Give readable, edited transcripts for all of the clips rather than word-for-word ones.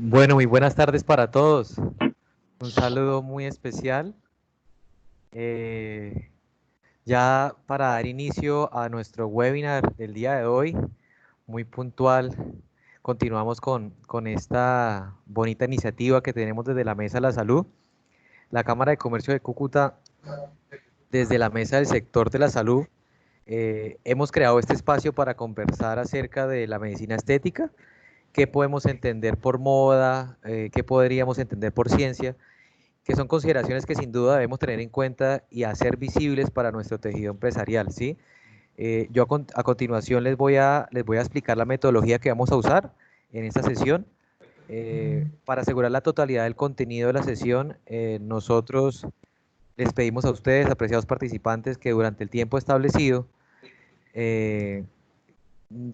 Bueno, muy buenas tardes para todos. Un saludo muy especial. Eh, ya para dar inicio a nuestro webinar del día de hoy, muy puntual, continuamos con esta bonita iniciativa que tenemos desde la Mesa de la Salud. La Cámara de Comercio de Cúcuta, desde la Mesa del Sector de la Salud, hemos creado este espacio para conversar acerca de la medicina estética, qué podemos entender por moda, qué podríamos entender por ciencia, que son consideraciones que sin duda debemos tener en cuenta y hacer visibles para nuestro tejido empresarial, ¿sí? Yo a continuación les voy a explicar la metodología que vamos a usar en esta sesión. Para asegurar la totalidad del contenido de la sesión, nosotros les pedimos a ustedes, apreciados participantes, que durante el tiempo establecido eh,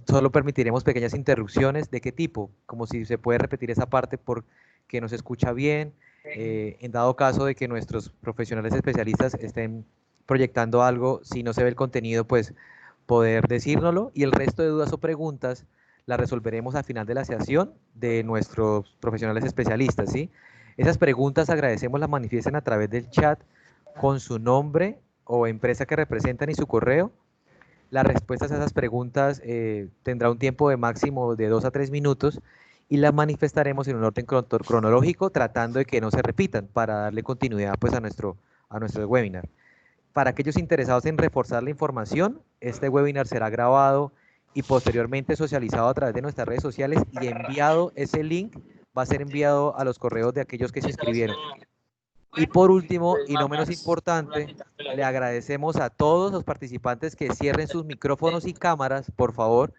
solo permitiremos pequeñas interrupciones. ¿De qué tipo? Como si se puede repetir esa parte porque no se escucha bien, en dado caso de que nuestros profesionales especialistas estén proyectando algo, si no se ve el contenido, pues poder decírnoslo, y el resto de dudas o preguntas las resolveremos al final de la sesión de nuestros profesionales especialistas, ¿sí? Esas preguntas agradecemos las manifiesten a través del chat con su nombre o empresa que representan y su correo. Las respuestas a esas preguntas tendrá un tiempo de máximo de 2 a 3 minutos y las manifestaremos en un orden cronológico, tratando de que no se repitan para darle continuidad pues a nuestro webinar. Para aquellos interesados en reforzar la información, este webinar será grabado y posteriormente socializado a través de nuestras redes sociales, y enviado, ese link va a ser enviado a los correos de aquellos que se inscribieron. Y por último, y no menos importante, le agradecemos a todos los participantes que cierren sus micrófonos y cámaras, por favor,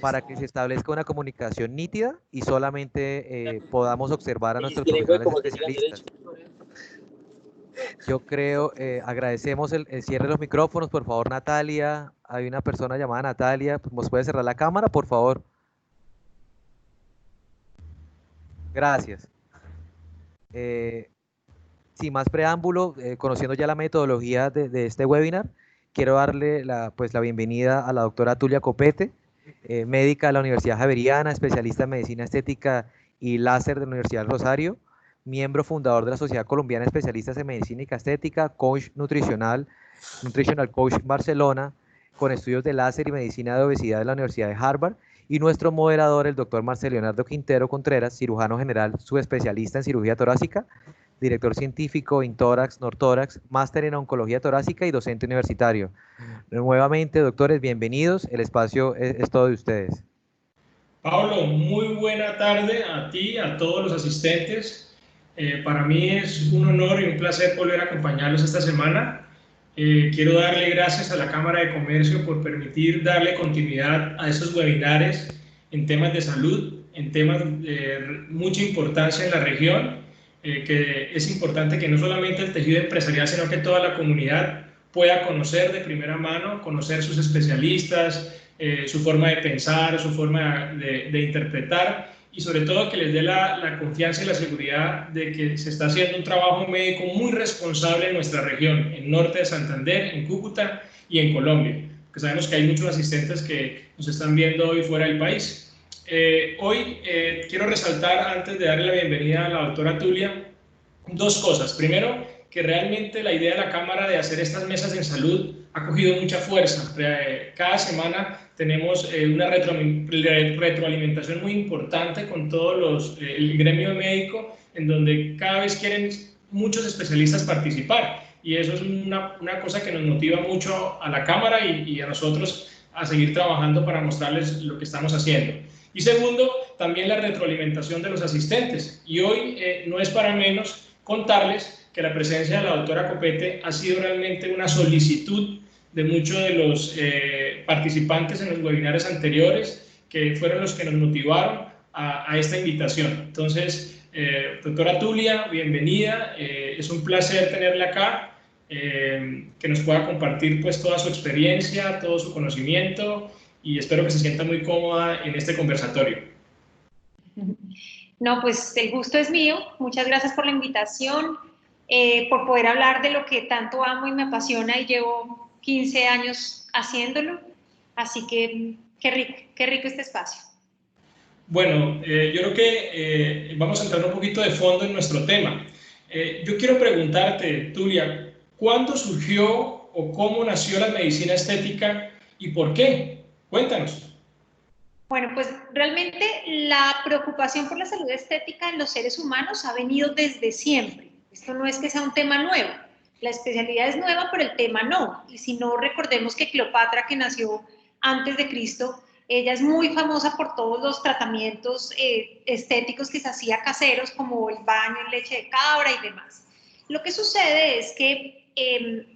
para que se establezca una comunicación nítida y solamente podamos observar a nuestros profesionales especialistas. Yo creo, agradecemos el cierre de los micrófonos, por favor, Natalia. Hay una persona llamada Natalia, ¿nos puede cerrar la cámara, por favor? Gracias. Sin más preámbulo, conociendo ya la metodología de este webinar, quiero darle la bienvenida a la doctora Tulia Copete, médica de la Universidad Javeriana, especialista en medicina estética y láser de la Universidad del Rosario, miembro fundador de la Sociedad Colombiana de Especialistas en Medicina y Estética, coach nutricional, nutritional coach Barcelona, con estudios de láser y medicina de obesidad de la Universidad de Harvard, y nuestro moderador, el doctor Marcelo Leonardo Quintero Contreras, cirujano general, subespecialista en cirugía torácica, director científico en tórax, nortórax, máster en oncología torácica y docente universitario. Nuevamente, doctores, bienvenidos. El espacio es todo de ustedes. Pablo, muy buena tarde a ti, a todos los asistentes. Para mí es un honor y un placer volver a acompañarlos esta semana. Quiero darle gracias a la Cámara de Comercio por permitir darle continuidad a estos webinares en temas de salud, en temas de mucha importancia en la región, que es importante que no solamente el tejido empresarial, sino que toda la comunidad pueda conocer de primera mano, conocer sus especialistas, su forma de pensar, su forma de interpretar, y sobre todo que les dé la confianza y la seguridad de que se está haciendo un trabajo médico muy responsable en nuestra región, en norte de Santander, en Cúcuta y en Colombia, porque sabemos que hay muchos asistentes que nos están viendo hoy fuera del país. Hoy quiero resaltar, antes de darle la bienvenida a la doctora Tulia, dos cosas. Primero, que realmente la idea de la Cámara de hacer estas mesas en salud ha cogido mucha fuerza. Cada semana tenemos una retroalimentación muy importante con todos el gremio médico, en donde cada vez quieren muchos especialistas participar, y eso es una cosa que nos motiva mucho a la Cámara y a nosotros a seguir trabajando para mostrarles lo que estamos haciendo. Y segundo, también la retroalimentación de los asistentes, y hoy no es para menos contarles que la presencia de la doctora Copete ha sido realmente una solicitud de muchos de los participantes en los webinars anteriores, que fueron los que nos motivaron a esta invitación. Entonces, doctora Tulia, bienvenida, es un placer tenerla acá, que nos pueda compartir pues toda su experiencia, todo su conocimiento, y espero que se sienta muy cómoda en este conversatorio. No, pues el gusto es mío. Muchas gracias por la invitación, por poder hablar de lo que tanto amo y me apasiona, y llevo 15 años haciéndolo. Así que qué rico este espacio. Bueno, yo creo que vamos a entrar un poquito de fondo en nuestro tema. Yo quiero preguntarte, Tulia, ¿cuándo surgió o cómo nació la medicina estética y por qué? Cuéntanos. Bueno, pues realmente la preocupación por la salud estética en los seres humanos ha venido desde siempre. Esto no es que sea un tema nuevo. La especialidad es nueva, pero el tema no. Y si no, recordemos que Cleopatra, que nació antes de Cristo, ella es muy famosa por todos los tratamientos estéticos que se hacía caseros, como el baño en leche de cabra y demás. Lo que sucede es que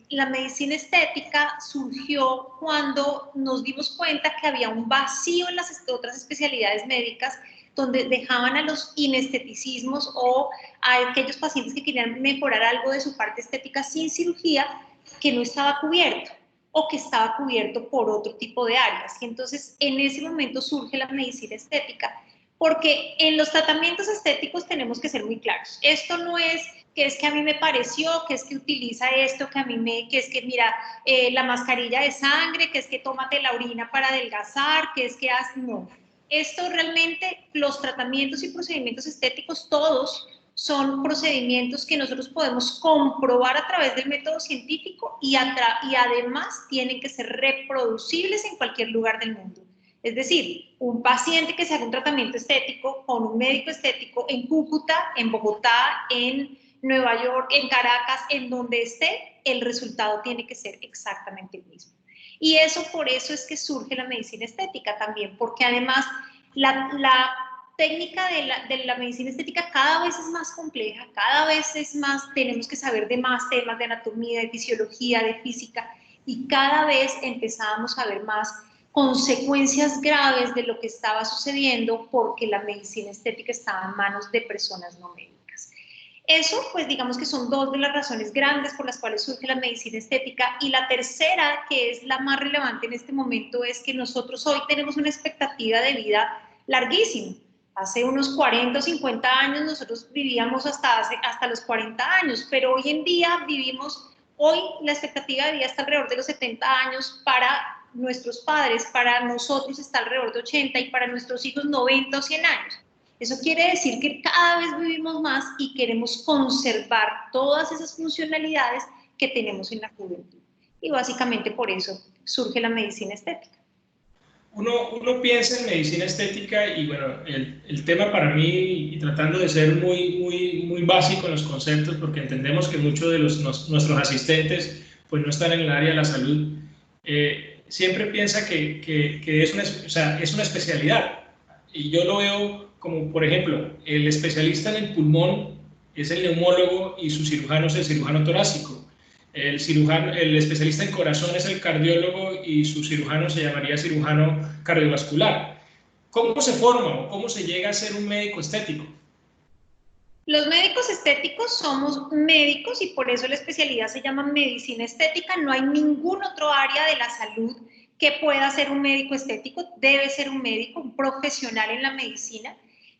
la medicina estética surgió cuando nos dimos cuenta que había un vacío en las otras especialidades médicas donde dejaban a los inesteticismos o a aquellos pacientes que querían mejorar algo de su parte estética sin cirugía que no estaba cubierto o que estaba cubierto por otro tipo de áreas. Y entonces en ese momento surge la medicina estética, porque en los tratamientos estéticos tenemos que ser muy claros. Esto no es que es que a mí me pareció, que es que utiliza esto, que es que mira, la mascarilla de sangre, que es que tómate la orina para adelgazar, que es que no. Esto realmente, los tratamientos y procedimientos estéticos, todos son procedimientos que nosotros podemos comprobar a través del método científico y además tienen que ser reproducibles en cualquier lugar del mundo. Es decir, un paciente que se haga un tratamiento estético con un médico estético en Cúcuta, en Bogotá, en Nueva York, en Caracas, en donde esté, el resultado tiene que ser exactamente el mismo. Y eso por eso es que surge la medicina estética también, porque además la técnica de la medicina estética cada vez es más compleja, cada vez es más, tenemos que saber de más temas de anatomía, de fisiología, de física, y cada vez empezamos a ver más consecuencias graves de lo que estaba sucediendo porque la medicina estética estaba en manos de personas no médicas. Eso, pues digamos que son dos de las razones grandes por las cuales surge la medicina estética, y la tercera, que es la más relevante en este momento, es que nosotros hoy tenemos una expectativa de vida larguísima. Hace unos 40 o 50 años nosotros vivíamos hasta los 40 años, pero hoy en día hoy la expectativa de vida está alrededor de los 70 años para nuestros padres, para nosotros está alrededor de 80 y para nuestros hijos 90 o 100 años. Eso quiere decir que cada vez vivimos más y queremos conservar todas esas funcionalidades que tenemos en la juventud. Y básicamente por eso surge la medicina estética. Uno piensa en medicina estética y bueno, el tema para mí, y tratando de ser muy básico en los conceptos, porque entendemos que muchos de nuestros asistentes pues no están en el área de la salud, siempre piensa que es o sea, es una especialidad. Y yo lo veo como, por ejemplo, el especialista en el pulmón es el neumólogo y su cirujano es el cirujano torácico. El especialista en corazón es el cardiólogo y su cirujano se llamaría cirujano cardiovascular. ¿Cómo se forma o cómo se llega a ser un médico estético? Los médicos estéticos somos médicos y por eso la especialidad se llama medicina estética. No hay ningún otro área de la salud que pueda ser un médico estético. Debe ser un médico, un profesional en la medicina,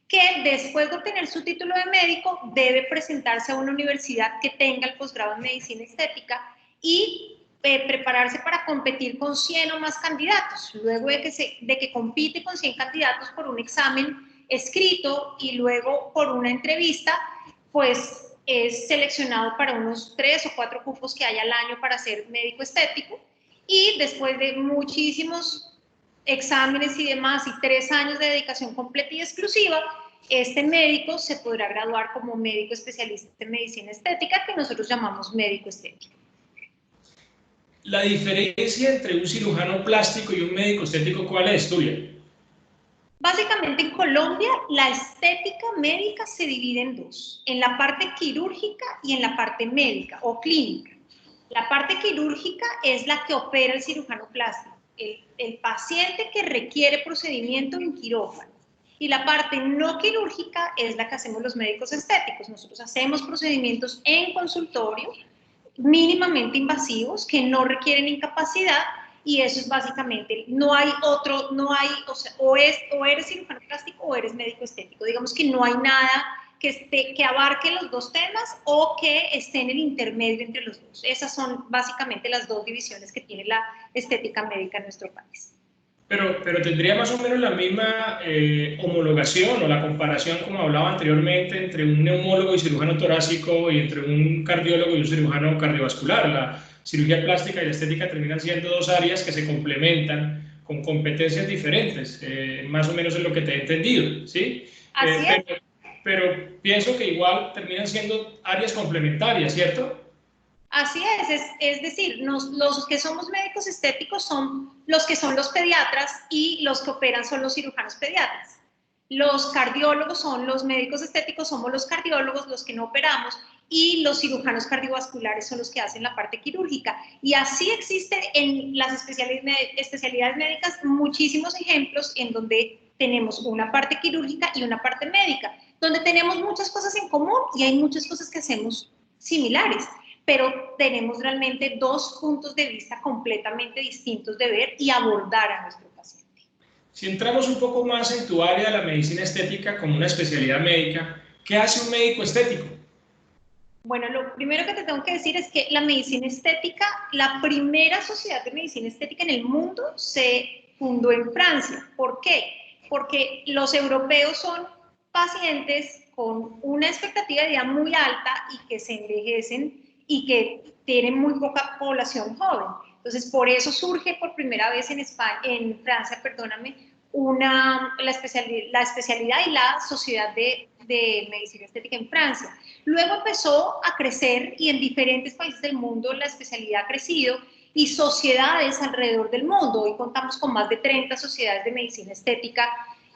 que después de obtener su título de médico debe presentarse a una universidad que tenga el posgrado en medicina estética y prepararse para competir con 100 o más candidatos. Luego de que compite con 100 candidatos por un examen escrito y luego por una entrevista, pues es seleccionado para unos 3 o 4 cupos que hay al año para ser médico estético, y después de muchísimos exámenes y demás y 3 años de dedicación completa y exclusiva, este médico se podrá graduar como médico especialista en medicina estética, que nosotros llamamos médico estético. La diferencia entre un cirujano plástico y un médico estético, ¿cuál es, Tulia? Básicamente en Colombia la estética médica se divide en dos, en la parte quirúrgica y en la parte médica o clínica. La parte quirúrgica es la que opera el cirujano plástico, el paciente que requiere procedimiento en quirófano. Y la parte no quirúrgica es la que hacemos los médicos estéticos. Nosotros hacemos procedimientos en consultorio mínimamente invasivos que no requieren incapacidad, y eso es básicamente, no hay otro, o sea, o eres cirujano plástico o eres médico estético. Digamos que no hay nada que abarque los dos temas o que esté en el intermedio entre los dos. Esas son básicamente las dos divisiones que tiene la estética médica en nuestro país. Pero tendría más o menos la misma homologación o la comparación, como hablaba anteriormente, entre un neumólogo y cirujano torácico y entre un cardiólogo y un cirujano cardiovascular. La cirugía plástica y la estética terminan siendo dos áreas que se complementan con competencias diferentes, más o menos es lo que te he entendido, ¿sí? Así es. Pero pienso que igual terminan siendo áreas complementarias, ¿cierto? Así es decir, los que somos médicos estéticos son los que son los pediatras y los que operan son los cirujanos pediatras. Los cardiólogos son los médicos estéticos, somos los cardiólogos, los que no operamos, y los cirujanos cardiovasculares son los que hacen la parte quirúrgica. Y así existen en las especialidades médicas muchísimos ejemplos en donde tenemos una parte quirúrgica y una parte médica, donde tenemos muchas cosas en común y hay muchas cosas que hacemos similares, pero tenemos realmente dos puntos de vista completamente distintos de ver y abordar a nuestro paciente. Si entramos un poco más en tu área de la medicina estética como una especialidad médica, ¿qué hace un médico estético? Bueno, lo primero que te tengo que decir es que la medicina estética, la primera sociedad de medicina estética en el mundo se fundó en Francia. ¿Por qué? Porque los europeos son pacientes con una expectativa de vida muy alta y que se envejecen y que tienen muy poca población joven. Entonces, por eso surge por primera vez en Francia, la especialidad y la sociedad de medicina estética en Francia. Luego empezó a crecer y en diferentes países del mundo la especialidad ha crecido y sociedades alrededor del mundo. Hoy contamos con más de 30 sociedades de medicina estética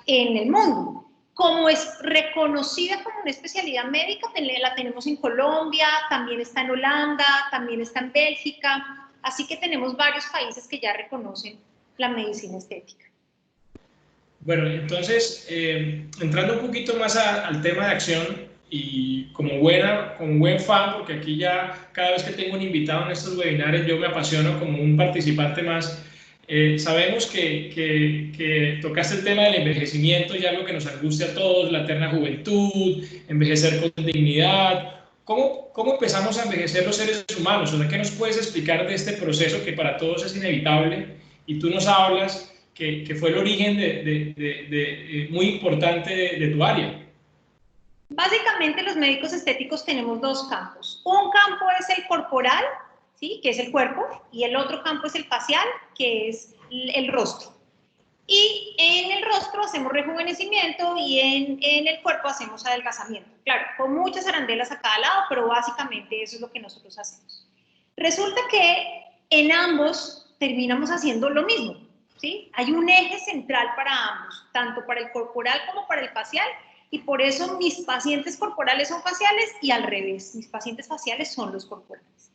en el mundo. Como es reconocida como una especialidad médica, la tenemos en Colombia, también está en Holanda, también está en Bélgica, así que tenemos varios países que ya reconocen la medicina estética. Bueno, entonces, entrando un poquito más al tema de acción y como buen fan, porque aquí ya cada vez que tengo un invitado en estos webinares yo me apasiono como un participante más. Sabemos que tocaste el tema del envejecimiento, ya algo que nos angustia a todos, la eterna juventud, envejecer con dignidad. ¿Cómo empezamos a envejecer los seres humanos? O sea, ¿qué nos puedes explicar de este proceso que para todos es inevitable? Y tú nos hablas que fue el origen muy importante de tu área. Básicamente los médicos estéticos tenemos dos campos. Un campo es el corporal, ¿sí?, que es el cuerpo, y el otro campo es el facial, que es el rostro. Y en el rostro hacemos rejuvenecimiento y en el cuerpo hacemos adelgazamiento. Claro, con muchas arandelas a cada lado, pero básicamente eso es lo que nosotros hacemos. Resulta que en ambos terminamos haciendo lo mismo, ¿sí? Hay un eje central para ambos, tanto para el corporal como para el facial, y por eso mis pacientes corporales son faciales y al revés, mis pacientes faciales son los corporales.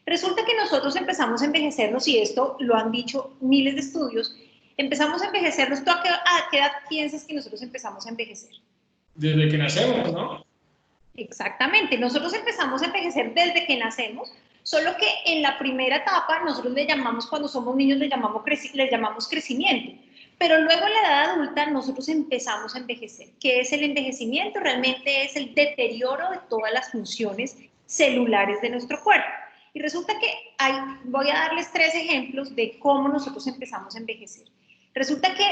Resulta que nosotros empezamos a envejecernos, y esto lo han dicho miles de estudios, empezamos a envejecernos. ¿Tú a qué edad piensas que nosotros empezamos a envejecer? Desde que nacemos, ¿no? Exactamente, nosotros empezamos a envejecer desde que nacemos, solo que en la primera etapa nosotros le llamamos, cuando somos niños le llamamos crecimiento, pero luego en la edad adulta nosotros empezamos a envejecer. ¿Qué es el envejecimiento? Realmente es el deterioro de todas las funciones celulares de nuestro cuerpo. Y resulta que voy a darles 3 ejemplos de cómo nosotros empezamos a envejecer. Resulta que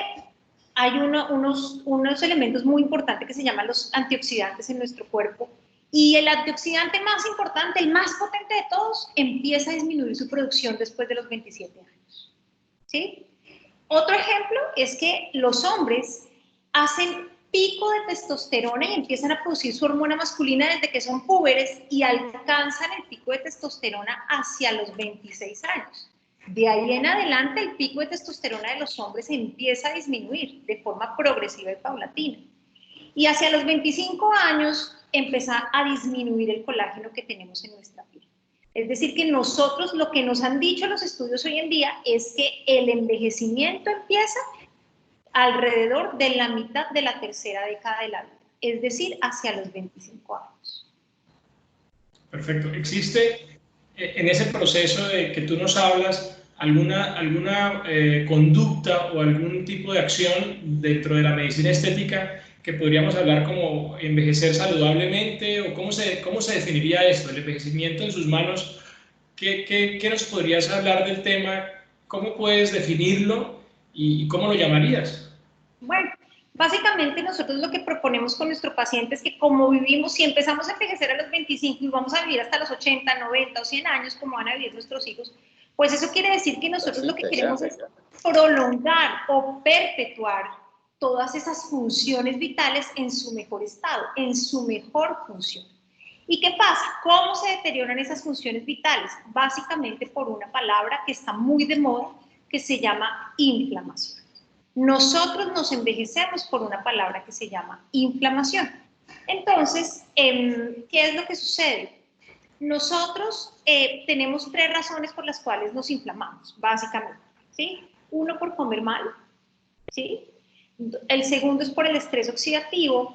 hay unos elementos muy importantes que se llaman los antioxidantes en nuestro cuerpo, y el antioxidante más importante, el más potente de todos, empieza a disminuir su producción después de los 27 años. ¿Sí? Otro ejemplo es que los hombres hacen pico de testosterona y empiezan a producir su hormona masculina desde que son púberes y alcanzan el pico de testosterona hacia los 26 años. De ahí en adelante el pico de testosterona de los hombres empieza a disminuir de forma progresiva y paulatina. Y hacia los 25 años empieza a disminuir el colágeno que tenemos en nuestra piel. Es decir, que nosotros, lo que nos han dicho los estudios hoy en día es que el envejecimiento empieza alrededor de la mitad de la tercera década de la vida, es decir, hacia los 25 años. Perfecto. ¿Existe en ese proceso de que tú nos hablas alguna conducta o algún tipo de acción dentro de la medicina estética que podríamos hablar como envejecer saludablemente, o cómo se definiría esto, el envejecimiento en sus manos? ¿Qué nos podrías hablar del tema? ¿Cómo puedes definirlo ¿Y cómo lo llamarías? Bueno, básicamente nosotros lo que proponemos con nuestro paciente es que como vivimos, si empezamos a envejecer a los 25 y vamos a vivir hasta los 80, 90 o 100 años, como van a vivir nuestros hijos, pues eso quiere decir que nosotros lo que queremos es prolongar o perpetuar todas esas funciones vitales en su mejor estado, en su mejor función. ¿Y qué pasa? ¿Cómo se deterioran esas funciones vitales? Básicamente por una palabra que está muy de moda, que se llama inflamación. Nosotros nos envejecemos por una palabra que se llama inflamación. Entonces, ¿qué es lo que sucede? Nosotros tenemos 3 razones por las cuales nos inflamamos, básicamente, ¿sí? Uno, por comer mal, ¿sí? El segundo es por el estrés oxidativo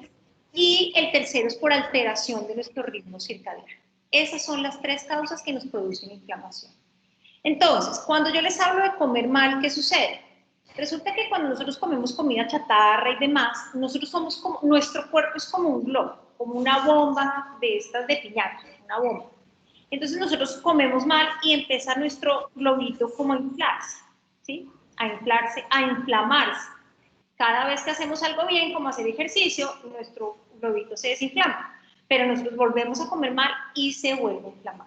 y el tercero es por alteración de nuestro ritmo circadiano. Esas son las 3 causas que nos producen inflamación. Entonces, cuando yo les hablo de comer mal, ¿qué sucede? Resulta que cuando nosotros comemos comida chatarra y demás, nosotros somos como, nuestro cuerpo es como un globo, como una bomba de estas de piñata, una bomba. Entonces nosotros comemos mal y empieza nuestro globito como a inflarse, ¿sí? A inflarse, a inflamarse. Cada vez que hacemos algo bien, como hacer ejercicio, nuestro globito se desinflama, pero nosotros volvemos a comer mal y se vuelve a inflamar.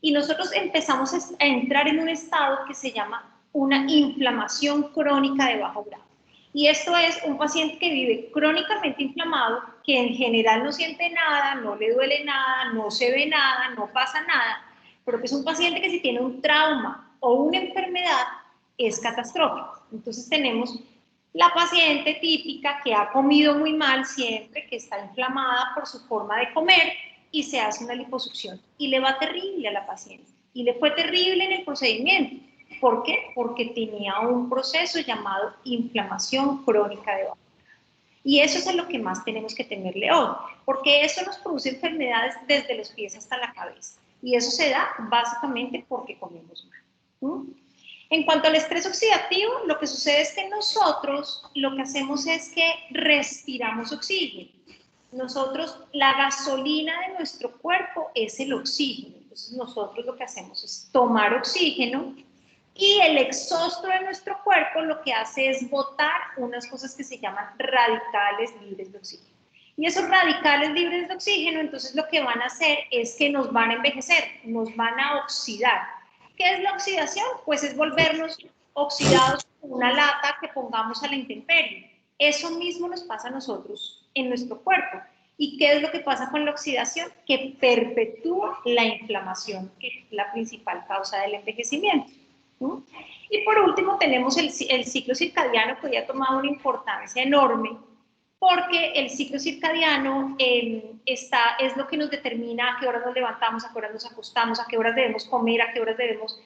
Y nosotros empezamos a entrar en un estado que se llama una inflamación crónica de bajo grado. Y esto es un paciente que vive crónicamente inflamado, que en general no siente nada, no le duele nada, no se ve nada, no pasa nada, pero que es un paciente que si tiene un trauma o una enfermedad es catastrófico. Entonces tenemos la paciente típica que ha comido muy mal siempre, que está inflamada por su forma de comer y se hace una liposucción y le va terrible a la paciente y le fue terrible en el procedimiento. ¿Por qué? Porque tenía un proceso llamado inflamación crónica de bajo grado. Y eso es a lo que más tenemos que tenerle ojo, porque eso nos produce enfermedades desde los pies hasta la cabeza. Y eso se da básicamente porque comemos mal. En cuanto al estrés oxidativo, lo que sucede es que nosotros lo que hacemos es que respiramos oxígeno. Nosotros, la gasolina de nuestro cuerpo es el oxígeno. Entonces nosotros lo que hacemos es tomar oxígeno y el exhausto de nuestro cuerpo lo que hace es botar unas cosas que se llaman radicales libres de oxígeno. Y esos radicales libres de oxígeno, entonces lo que van a hacer es que nos van a envejecer, nos van a oxidar. ¿Qué es la oxidación? Pues es volvernos oxidados con una lata que pongamos a la intemperie. Eso mismo nos pasa a nosotros en nuestro cuerpo. ¿Y qué es lo que pasa con la oxidación? Que perpetúa la inflamación, que es la principal causa del envejecimiento. Y por último tenemos el ciclo circadiano, que hoy ha tomado una importancia enorme, porque el ciclo circadiano es lo que nos determina a qué horas nos levantamos, a qué horas nos acostamos, a qué horas debemos comer, a qué horas debemos,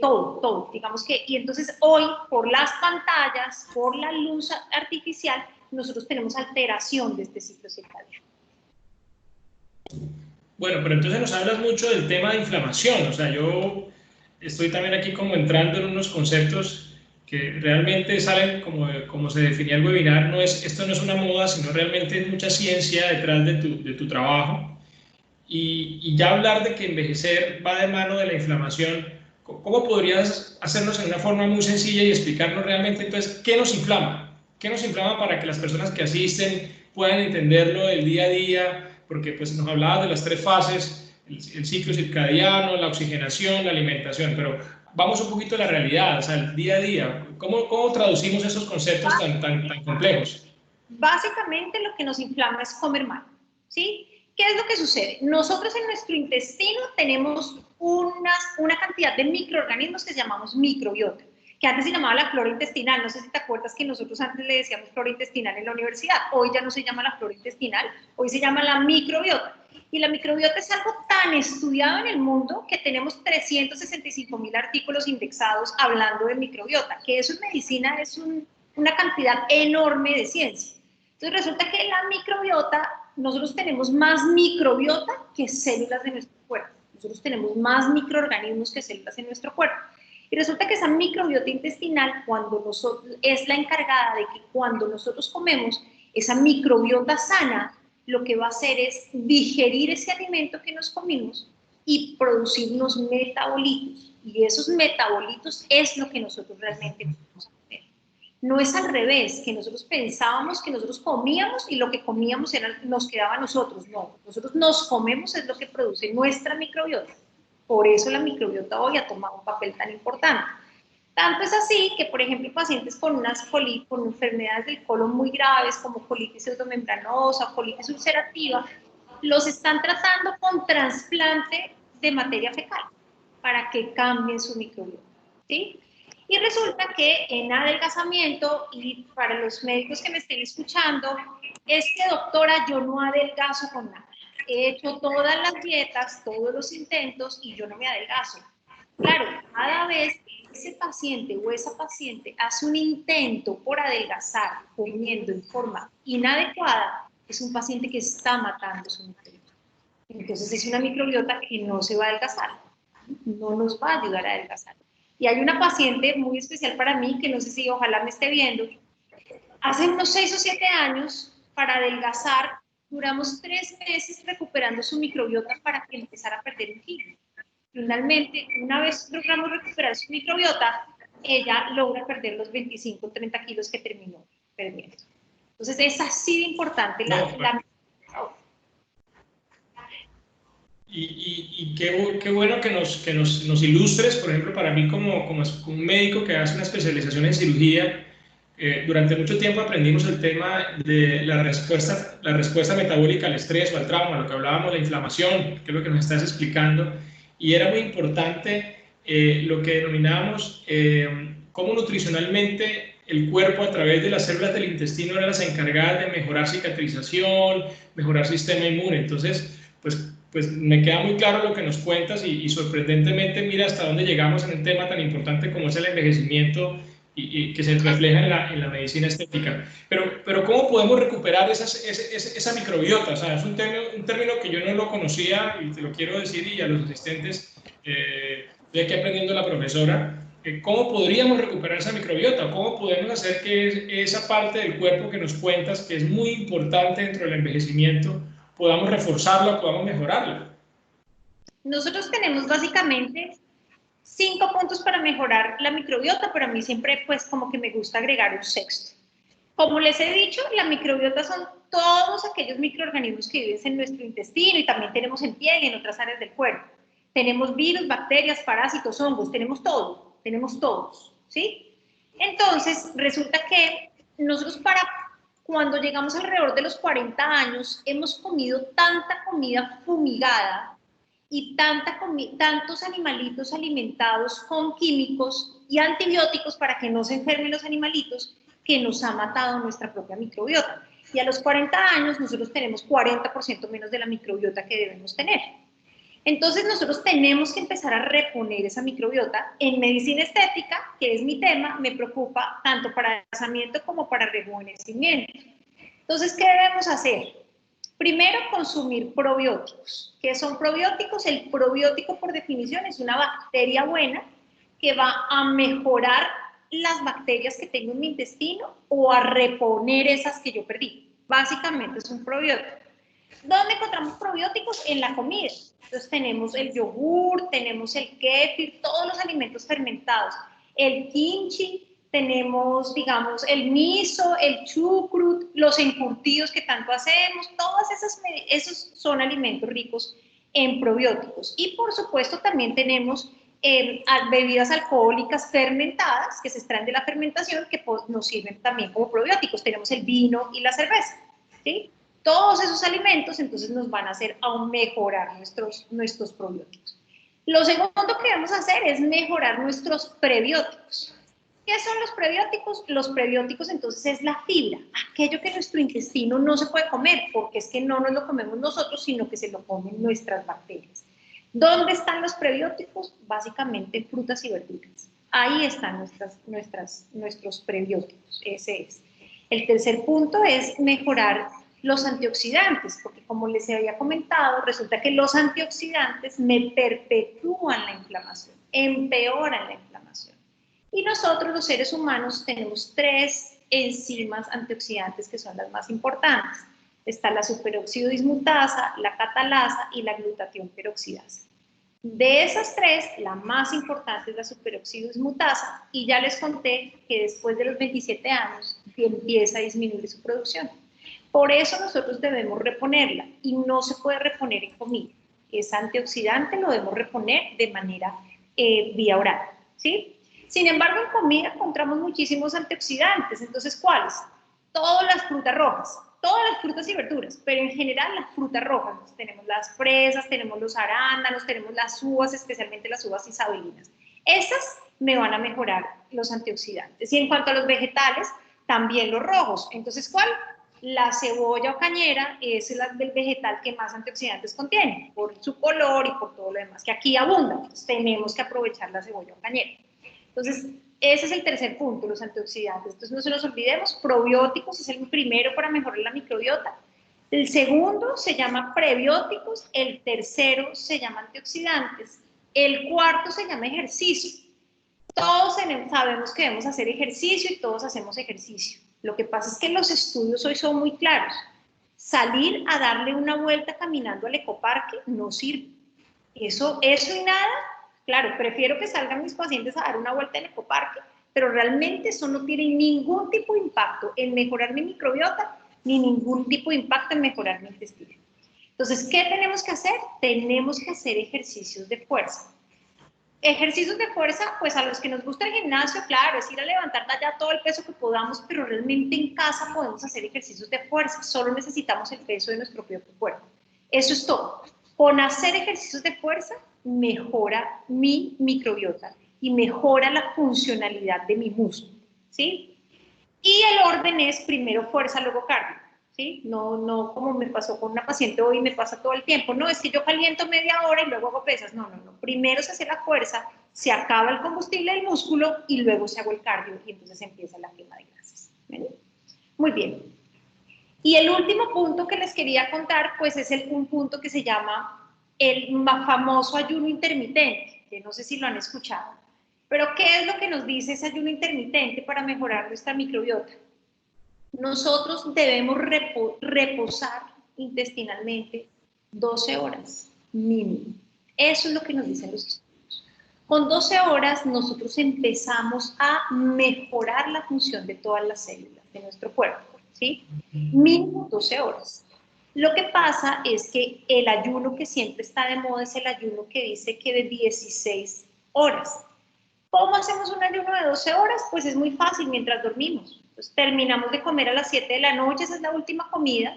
todo, digamos que, y entonces hoy por las pantallas, por la luz artificial, nosotros tenemos alteración de este ciclo circadiano. Bueno, pero entonces nos hablas mucho del tema de inflamación, o sea, yo estoy también aquí como entrando en unos conceptos que realmente salen como se definía el webinar, esto no es una moda, sino realmente es mucha ciencia detrás de tu trabajo. Y ya hablar de que envejecer va de mano de la inflamación, ¿cómo podrías hacernos en una forma muy sencilla y explicarnos realmente entonces qué nos inflama? ¿Qué nos inflama para que las personas que asisten puedan entenderlo del día a día? Porque pues nos hablabas de las 3 fases, el ciclo circadiano, la oxigenación, la alimentación, pero vamos un poquito a la realidad, o sea, el día a día. ¿Cómo traducimos esos conceptos tan complejos? Básicamente lo que nos inflama es comer mal, ¿sí? ¿Qué es lo que sucede? Nosotros en nuestro intestino tenemos una cantidad de microorganismos que llamamos microbiota, que antes se llamaba la flora intestinal. No sé si te acuerdas que nosotros antes le decíamos flora intestinal en la universidad. Hoy ya no se llama la flora intestinal, hoy se llama la microbiota. Y la microbiota es algo tan estudiado en el mundo que tenemos 365.000 artículos indexados hablando de microbiota, que eso en medicina es una cantidad enorme de ciencia. Entonces resulta que la microbiota, nosotros tenemos más microbiota que células de nuestro cuerpo. Nosotros tenemos más microorganismos que células en nuestro cuerpo. Y resulta que esa microbiota intestinal es la encargada de que cuando nosotros comemos, esa microbiota sana lo que va a hacer es digerir ese alimento que nos comimos y producirnos metabolitos. Y esos metabolitos es lo que nosotros realmente podemos hacer. No es al revés, que nosotros pensábamos que nosotros comíamos y lo que comíamos nos quedaba a nosotros. No, nosotros nos comemos es lo que produce nuestra microbiota. Por eso la microbiota hoy ha tomado un papel tan importante. Tanto es así que, por ejemplo, pacientes con con enfermedades del colon muy graves, como colitis pseudomembranosa, colitis ulcerativa, los están tratando con trasplante de materia fecal para que cambien su microbiota, ¿sí? Y resulta que en adelgazamiento, y para los médicos que me estén escuchando, es que doctora, yo no adelgazo con nada. He hecho todas las dietas, todos los intentos y yo no me adelgazo. Claro, cada vez que ese paciente o esa paciente hace un intento por adelgazar comiendo en forma inadecuada, es un paciente que está matando su microbiota. Entonces es una microbiota que no se va a adelgazar, no nos va a ayudar a adelgazar. Y hay una paciente muy especial para mí, que no sé si ojalá me esté viendo, hace unos 6 o 7 años, para adelgazar, duramos 3 meses recuperando su microbiota para que empezara a perder un kilo. Finalmente, una vez logramos recuperar su microbiota, ella logra perder los 25 o 30 kilos que terminó perdiendo. Entonces, es así de importante la microbiota. Y qué bueno que nos ilustres, por ejemplo, para mí como un médico que hace una especialización en cirugía, durante mucho tiempo aprendimos el tema de la respuesta metabólica al estrés o al trauma, lo que hablábamos, la inflamación, que es lo que nos estás explicando, y era muy importante lo que denominábamos cómo nutricionalmente el cuerpo a través de las células del intestino eran las encargadas de mejorar cicatrización, mejorar sistema inmune. Entonces, pues me queda muy claro lo que nos cuentas y sorprendentemente mira hasta dónde llegamos en un tema tan importante como es el envejecimiento y que se refleja en la medicina estética. Pero ¿cómo podemos recuperar esa microbiota? O sea, es un término que yo no lo conocía y te lo quiero decir y a los asistentes, estoy aquí aprendiendo la profesora, ¿cómo podríamos recuperar esa microbiota? ¿Cómo podemos hacer que esa parte del cuerpo que nos cuentas, que es muy importante dentro del envejecimiento, podamos reforzarla, podamos mejorarla? Nosotros tenemos básicamente 5 puntos para mejorar la microbiota, pero a mí siempre pues como que me gusta agregar un sexto. Como les he dicho, la microbiota son todos aquellos microorganismos que viven en nuestro intestino y también tenemos en piel y en otras áreas del cuerpo. Tenemos virus, bacterias, parásitos, hongos, tenemos todos, ¿sí? Entonces, resulta que nosotros cuando llegamos alrededor de los 40 años, hemos comido tanta comida fumigada y tantos animalitos alimentados con químicos y antibióticos para que no se enfermen los animalitos, que nos ha matado nuestra propia microbiota. Y a los 40 años nosotros tenemos 40% menos de la microbiota que debemos tener. Entonces nosotros tenemos que empezar a reponer esa microbiota. En medicina estética, que es mi tema, me preocupa tanto para adelgazamiento como para rejuvenecimiento. Entonces, ¿qué debemos hacer? Primero, consumir probióticos. ¿Qué son probióticos? El probiótico, por definición, es una bacteria buena que va a mejorar las bacterias que tengo en mi intestino o a reponer esas que yo perdí. Básicamente es un probiótico. ¿Dónde encontramos probióticos? En la comida. Entonces tenemos el yogur, tenemos el kéfir, todos los alimentos fermentados, el kimchi, tenemos, digamos, el miso, el chucrut, los encurtidos que tanto hacemos, todos esos son alimentos ricos en probióticos. Y por supuesto también tenemos bebidas alcohólicas fermentadas que se extraen de la fermentación que nos sirven también como probióticos. Tenemos el vino y la cerveza, ¿sí? Todos esos alimentos entonces nos van a hacer aún mejorar nuestros probióticos. Lo segundo que vamos a hacer es mejorar nuestros prebióticos. ¿Qué son los prebióticos? Los prebióticos entonces es la fibra, aquello que nuestro intestino no se puede comer, porque es que no nos lo comemos nosotros, sino que se lo comen nuestras bacterias. ¿Dónde están los prebióticos? Básicamente en frutas y verduras. Ahí están nuestros prebióticos, ese es. El tercer punto es mejorar los antioxidantes, porque como les había comentado, resulta que los antioxidantes me perpetúan la inflamación, empeoran la inflamación. Y nosotros, los seres humanos, tenemos 3 enzimas antioxidantes que son las más importantes. Está la superoxidodismutasa, la catalasa y la glutatión peroxidasa. De esas tres, la más importante es la superóxido dismutasa, y ya les conté que después de los 27 años empieza a disminuir su producción. Por eso nosotros debemos reponerla, y no se puede reponer en comida. Es antioxidante, lo debemos reponer de manera vía oral, ¿sí? Sin embargo, en comida encontramos muchísimos antioxidantes. Entonces, ¿cuáles? Todas las frutas rojas, todas las frutas y verduras, pero en general las frutas rojas. Entonces, tenemos las fresas, tenemos los arándanos, tenemos las uvas, especialmente las uvas isabelinas. Esas me van a mejorar los antioxidantes. Y en cuanto a los vegetales, también los rojos. Entonces, ¿cuál? La cebolla o cañera es el vegetal que más antioxidantes contiene, por su color y por todo lo demás, que aquí abunda. Entonces, tenemos que aprovechar la cebolla o cañera. Entonces, ese es el tercer punto, los antioxidantes. Entonces, no se nos olvidemos, probióticos es el primero para mejorar la microbiota. El segundo se llama prebióticos, el tercero se llama antioxidantes, el cuarto se llama ejercicio. Todos sabemos que debemos hacer ejercicio y todos hacemos ejercicio. Lo que pasa es que los estudios hoy son muy claros. Salir a darle una vuelta caminando al ecoparque no sirve. Eso y nada. Claro, prefiero que salgan mis pacientes a dar una vuelta en el ecoparque, pero realmente eso no tiene ningún tipo de impacto en mejorar mi microbiota, ni ningún tipo de impacto en mejorar mi intestino. Entonces, ¿qué tenemos que hacer? Tenemos que hacer ejercicios de fuerza. Ejercicios de fuerza, pues a los que nos gusta el gimnasio, claro, es ir a levantar ya todo el peso que podamos, pero realmente en casa podemos hacer ejercicios de fuerza, solo necesitamos el peso de nuestro propio cuerpo. Eso es todo. Con hacer ejercicios de fuerza, mejora mi microbiota y mejora la funcionalidad de mi músculo, ¿sí? Y el orden es primero fuerza, luego cardio, ¿sí? No como me pasó con una paciente hoy, me pasa todo el tiempo. No, es que yo caliento media hora y luego hago pesas. No. Primero se hace la fuerza, se acaba el combustible del músculo y luego se hago el cardio y entonces empieza la quema de grasas. ¿Ven? Muy bien. Y el último punto que les quería contar, pues es un punto que se llama el famoso ayuno intermitente, que no sé si lo han escuchado. Pero, ¿qué es lo que nos dice ese ayuno intermitente para mejorar nuestra microbiota? Nosotros debemos reposar intestinalmente 12 horas mínimo. Eso es lo que nos dicen los estudios. Con 12 horas nosotros empezamos a mejorar la función de todas las células de nuestro cuerpo, ¿sí? Mínimo 12 horas. Lo que pasa es que el ayuno que siempre está de moda es el ayuno que dice que de 16 horas. ¿Cómo hacemos un ayuno de 12 horas? Pues es muy fácil, mientras dormimos. Entonces, terminamos de comer a las 7 de la noche, esa es la última comida,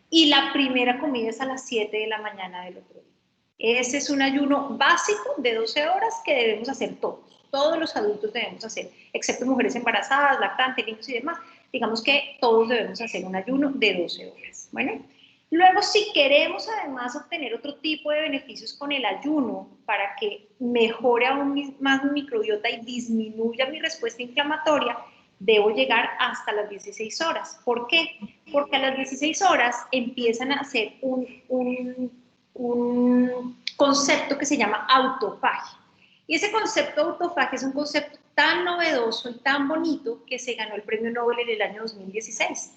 y la primera comida es a las 7 de la mañana del otro día. Ese es un ayuno básico de 12 horas que debemos hacer todos los adultos debemos hacer, excepto mujeres embarazadas, lactantes, niños y demás. Digamos que todos debemos hacer un ayuno de 12 horas. Bueno, luego, si queremos además obtener otro tipo de beneficios con el ayuno para que mejore aún más mi microbiota y disminuya mi respuesta inflamatoria, debo llegar hasta las 16 horas. ¿Por qué? Porque a las 16 horas empiezan a hacer un concepto que se llama autofagia. Y ese concepto autofagia es un concepto tan novedoso y tan bonito que se ganó el premio Nobel en el año 2016.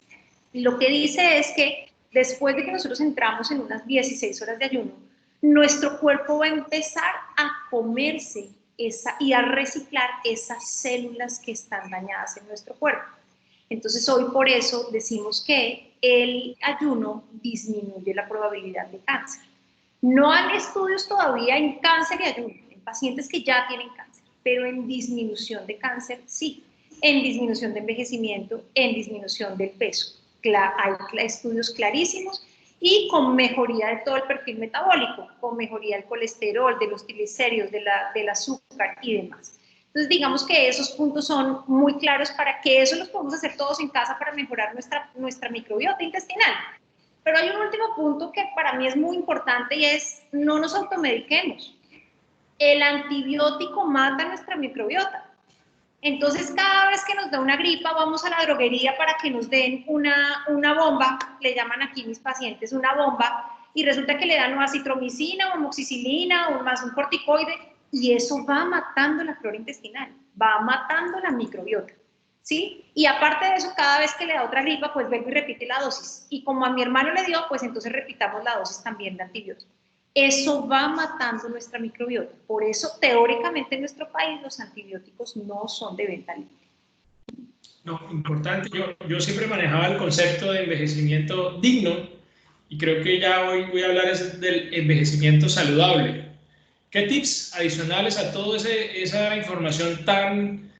Y lo que dice es que después de que nosotros entramos en unas 16 horas de ayuno, nuestro cuerpo va a empezar a comerse y a reciclar esas células que están dañadas en nuestro cuerpo. Entonces hoy por eso decimos que el ayuno disminuye la probabilidad de cáncer. No hay estudios todavía en cáncer y ayuno, en pacientes que ya tienen cáncer, pero en disminución de cáncer sí, en disminución de envejecimiento, en disminución del peso. Hay estudios clarísimos y con mejoría de todo el perfil metabólico, con mejoría del colesterol, de los triglicéridos, del azúcar y demás. Entonces, digamos que esos puntos son muy claros para que eso los podemos hacer todos en casa para mejorar nuestra microbiota intestinal. Pero hay un último punto que para mí es muy importante y es no nos automediquemos. El antibiótico mata nuestra microbiota. Entonces, cada vez que nos da una gripa, vamos a la droguería para que nos den una bomba, le llaman aquí mis pacientes una bomba, y resulta que le dan una acitromicina, o amoxicilina, o más un corticoide, y eso va matando la flora intestinal, va matando la microbiota, ¿sí? Y aparte de eso, cada vez que le da otra gripa, pues vuelve y repite la dosis. Y como a mi hermano le dio, pues entonces repitamos la dosis también de antibiótico. Eso va matando nuestra microbiota. Por eso, teóricamente en nuestro país, los antibióticos no son de venta libre. No, importante. Yo siempre manejaba el concepto de envejecimiento digno y creo que ya hoy voy a hablar del envejecimiento saludable. ¿Qué tips adicionales a toda esa información tan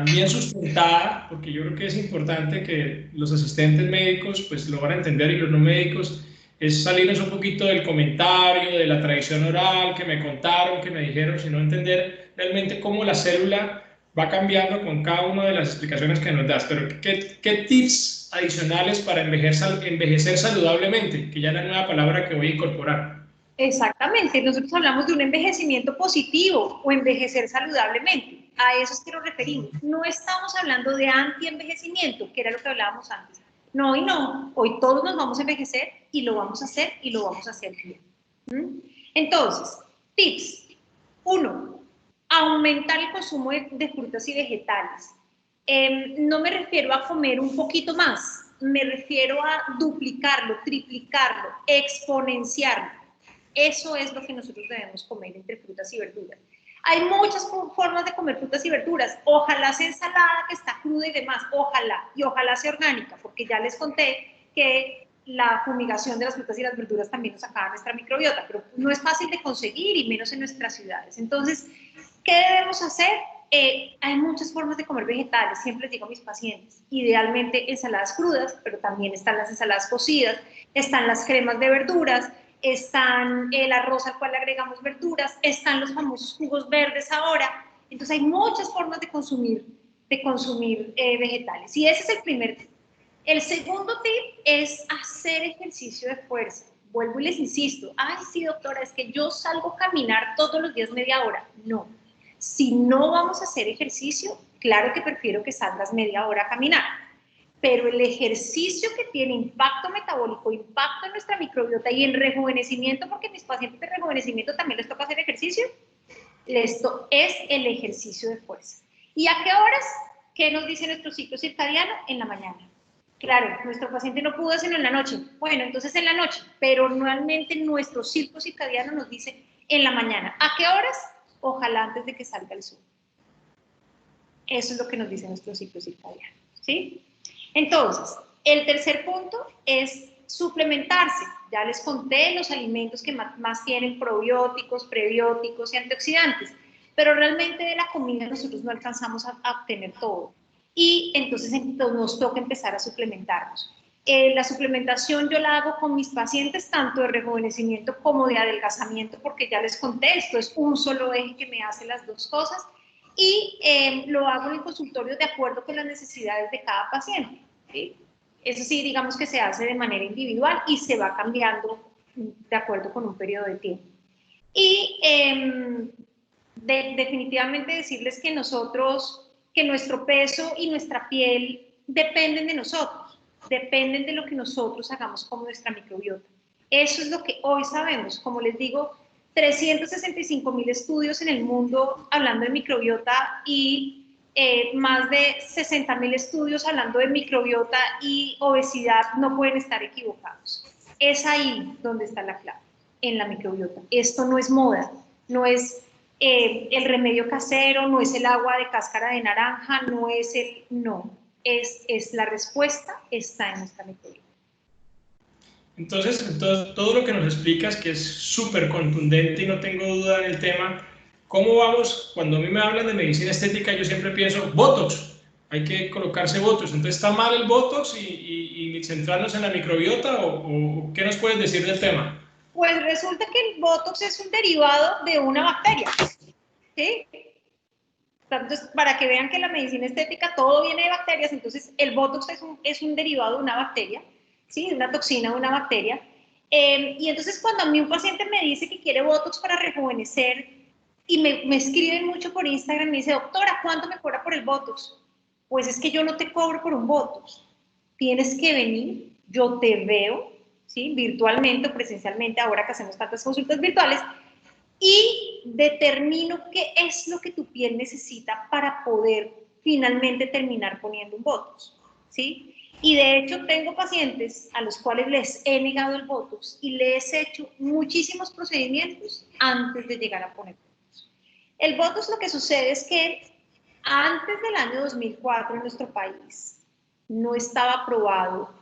bien sustentada? Porque yo creo que es importante que los asistentes médicos pues lo van a entender y los no médicos, es salirnos un poquito del comentario, de la tradición oral, que me contaron, que me dijeron, sino entender realmente cómo la célula va cambiando con cada una de las explicaciones que nos das. Pero ¿qué tips adicionales para envejecer saludablemente? Que ya es la nueva palabra que voy a incorporar. Exactamente, nosotros hablamos de un envejecimiento positivo o envejecer saludablemente, a eso es que nos referimos. No estamos hablando de anti-envejecimiento, que era lo que hablábamos antes. No y no, hoy todos nos vamos a envejecer y lo vamos a hacer y lo vamos a hacer bien. Entonces, tips. 1. Aumentar el consumo de frutas y vegetales. No me refiero a comer un poquito más, me refiero a duplicarlo, triplicarlo, exponenciarlo. Eso es lo que nosotros debemos comer entre frutas y verduras. Hay muchas formas de comer frutas y verduras. Ojalá sea ensalada que está cruda y demás, ojalá, y ojalá sea orgánica, porque ya les conté que la fumigación de las frutas y las verduras también nos acaba nuestra microbiota, pero no es fácil de conseguir y menos en nuestras ciudades. Entonces, ¿qué debemos hacer? Hay muchas formas de comer vegetales, siempre les digo a mis pacientes, idealmente ensaladas crudas, pero también están las ensaladas cocidas, están las cremas de verduras, están el arroz al cual le agregamos verduras, están los famosos jugos verdes ahora. Entonces hay muchas formas de consumir vegetales. Y ese es el primer tip. El segundo tip es hacer ejercicio de fuerza. Vuelvo y les insisto, ay sí doctora, es que yo salgo a caminar todos los días media hora. No, si no vamos a hacer ejercicio, claro que prefiero que salgas media hora a caminar. Pero el ejercicio que tiene impacto metabólico, impacto en nuestra microbiota y en rejuvenecimiento, porque a mis pacientes de rejuvenecimiento también les toca hacer ejercicio, esto es el ejercicio de fuerza. ¿Y a qué horas? ¿Qué nos dice nuestro ciclo circadiano? En la mañana. Claro, nuestro paciente no pudo hacerlo en la noche. Bueno, entonces en la noche, pero normalmente nuestro ciclo circadiano nos dice en la mañana. ¿A qué horas? Ojalá antes de que salga el sol. Eso es lo que nos dice nuestro ciclo circadiano, ¿sí? Entonces, el tercer punto es suplementarse. Ya les conté los alimentos que más tienen probióticos, prebióticos y antioxidantes, pero realmente de la comida nosotros no alcanzamos a obtener todo. Y entonces nos toca empezar a suplementarnos. La suplementación yo la hago con mis pacientes tanto de rejuvenecimiento como de adelgazamiento, porque ya les conté, esto es un solo eje que me hace las dos cosas. Y lo hago en el consultorio de acuerdo con las necesidades de cada paciente, ¿sí? Eso sí, digamos que se hace de manera individual y se va cambiando de acuerdo con un periodo de tiempo. Y definitivamente decirles que que nuestro peso y nuestra piel dependen de nosotros, dependen de lo que nosotros hagamos con nuestra microbiota. Eso es lo que hoy sabemos. Como les digo, 365.000 estudios en el mundo hablando de microbiota y más de 60.000 estudios hablando de microbiota y obesidad no pueden estar equivocados. Es ahí donde está la clave, en la microbiota. Esto no es moda, no es el remedio casero, no es el agua de cáscara de naranja, no, es la respuesta está en nuestra microbiota. Entonces, todo lo que nos explicas, que es súper contundente y no tengo duda en el tema, ¿cómo vamos? Cuando a mí me hablan de medicina estética, yo siempre pienso, Botox, hay que colocarse Botox. Entonces, ¿está mal el Botox y centrarnos en la microbiota o qué nos puedes decir del tema? Pues resulta que el Botox es un derivado de una bacteria, ¿sí? Entonces, para que vean que la medicina estética todo viene de bacterias, entonces el Botox es un derivado de una bacteria, ¿sí? De una toxina de una bacteria. Y entonces cuando a mí un paciente me dice que quiere Botox para rejuvenecer y me escriben mucho por Instagram, me dice, doctora, ¿cuánto me cobra por el Botox? Pues es que yo no te cobro por un Botox. Tienes que venir, yo te veo, ¿sí? Virtualmente o presencialmente, ahora que hacemos tantas consultas virtuales, y determino qué es lo que tu piel necesita para poder finalmente terminar poniendo un Botox, ¿sí? Y de hecho tengo pacientes a los cuales les he negado el Botox y les he hecho muchísimos procedimientos antes de llegar a poner Botox. El Botox, lo que sucede es que antes del año 2004 en nuestro país no estaba aprobado,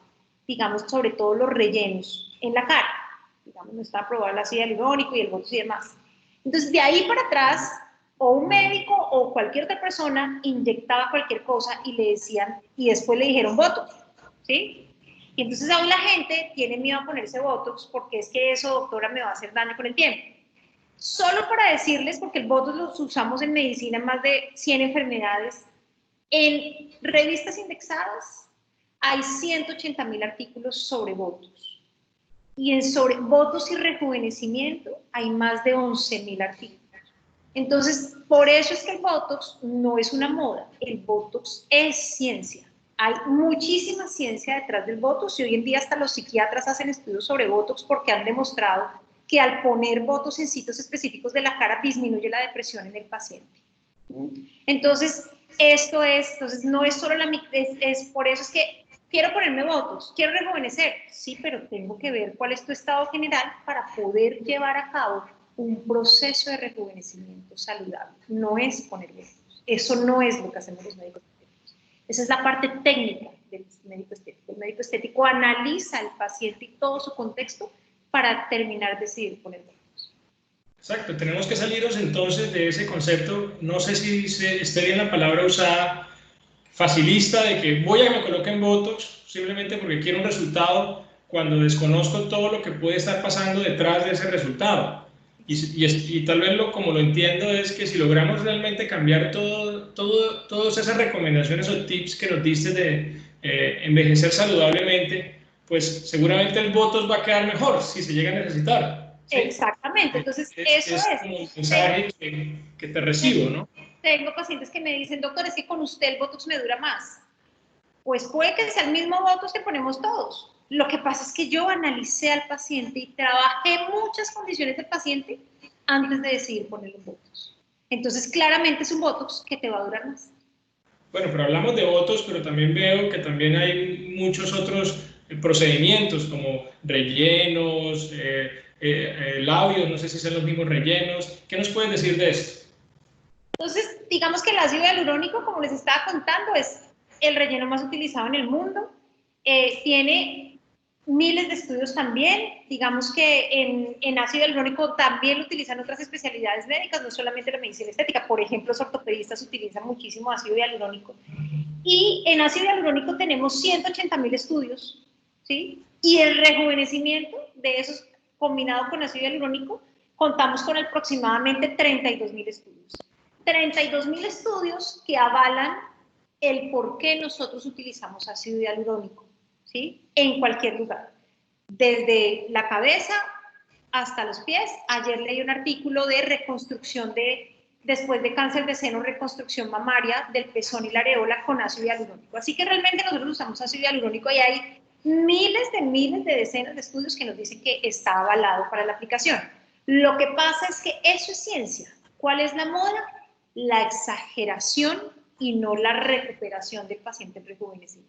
digamos, sobre todo los rellenos en la cara. Digamos, no estaba aprobado el ácido hialurónico y el Botox y demás. Entonces, de ahí para atrás, o un médico o cualquier otra persona inyectaba cualquier cosa y le decían, y después le dijeron Botox, ¿sí? Y entonces aún la gente tiene miedo a ponerse Botox porque es que eso, doctora, me va a hacer daño con el tiempo. Solo para decirles, porque el Botox lo usamos en medicina en más de 100 enfermedades, en revistas indexadas hay 180.000 artículos sobre Botox. Y en sobre Botox y rejuvenecimiento hay más de 11.000 artículos. Entonces, por eso es que el Botox no es una moda, el Botox es ciencia. Hay muchísima ciencia detrás del Botox y hoy en día hasta los psiquiatras hacen estudios sobre Botox porque han demostrado que al poner Botox en sitios específicos de la cara disminuye la depresión en el paciente. Entonces, entonces no es solo es por eso es que quiero ponerme Botox, quiero rejuvenecer, sí, pero tengo que ver cuál es tu estado general para poder llevar a cabo un proceso de rejuvenecimiento saludable. No es poner Botox, eso no es lo que hacemos los médicos estéticos. Esa es la parte técnica del médico estético. El médico estético analiza al paciente y todo su contexto para terminar de decidir poner Botox. Exacto, tenemos que salirnos entonces de ese concepto, no sé si esté bien la palabra usada, facilista, de que voy a que me coloquen Botox simplemente porque quiero un resultado cuando desconozco todo lo que puede estar pasando detrás de ese resultado. Y tal vez como lo entiendo es que si logramos realmente cambiar todas esas recomendaciones o tips que nos diste de envejecer saludablemente, pues seguramente el Botox va a quedar mejor si se llega a necesitar. ¿Sí? Exactamente, entonces eso es como el mensaje que te recibo, ¿no? Tengo pacientes que me dicen, doctor, es que con usted el Botox me dura más. Pues puede que sea el mismo Botox que ponemos todos. Lo que pasa es que yo analicé al paciente y trabajé muchas condiciones del paciente antes de decidir ponerle un Botox. Entonces, claramente es un Botox que te va a durar más. Bueno, pero hablamos de Botox, pero también veo que también hay muchos otros procedimientos como rellenos, labios, no sé si son los mismos rellenos. ¿Qué nos puedes decir de esto? Entonces, digamos que el ácido hialurónico, como les estaba contando, es el relleno más utilizado en el mundo. Tiene miles de estudios también. Digamos que en ácido hialurónico también lo utilizan otras especialidades médicas, no solamente la medicina estética. Por ejemplo, los ortopedistas utilizan muchísimo ácido hialurónico. Y en ácido hialurónico tenemos 180.000 estudios, ¿sí? Y el rejuvenecimiento de esos combinado con ácido hialurónico, contamos con aproximadamente 32.000 estudios. 32.000 estudios que avalan el por qué nosotros utilizamos ácido hialurónico, ¿sí? En cualquier lugar, desde la cabeza hasta los pies. Ayer leí un artículo de reconstrucción después de cáncer de seno, reconstrucción mamaria del pezón y la areola con ácido hialurónico. Así que realmente nosotros usamos ácido hialurónico y hay miles de decenas de estudios que nos dicen que está avalado para la aplicación. Lo que pasa es que eso es ciencia. ¿Cuál es la moda? La exageración y no la recuperación del paciente rejuvenecido.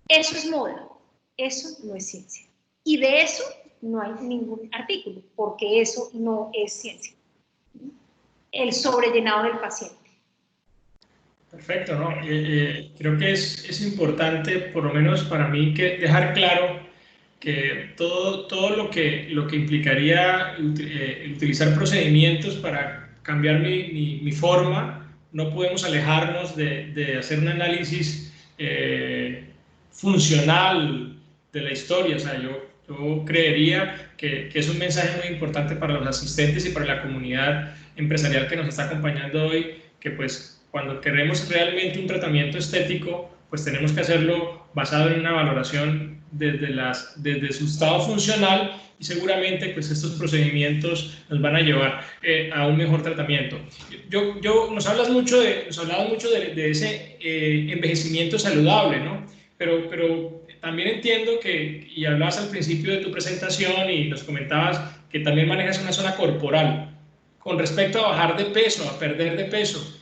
Eso es moda, eso no es ciencia. Y de eso no hay ningún artículo, porque eso no es ciencia. El sobrellenado del paciente. Perfecto, ¿no? Creo que es importante, por lo menos para mí, que dejar claro que todo lo que implicaría utilizar procedimientos para cambiar mi forma, no podemos alejarnos de hacer un análisis funcional de la historia. O sea, yo creería que es un mensaje muy importante para los asistentes y para la comunidad empresarial que nos está acompañando hoy, que pues cuando queremos realmente un tratamiento estético, pues tenemos que hacerlo basado en una valoración desde su estado funcional, y seguramente pues estos procedimientos nos van a llevar a un mejor tratamiento. Nos hablabas mucho de ese envejecimiento saludable, ¿no? Pero también entiendo que, y hablabas al principio de tu presentación y nos comentabas que también manejas una zona corporal con respecto a bajar de peso, a perder de peso.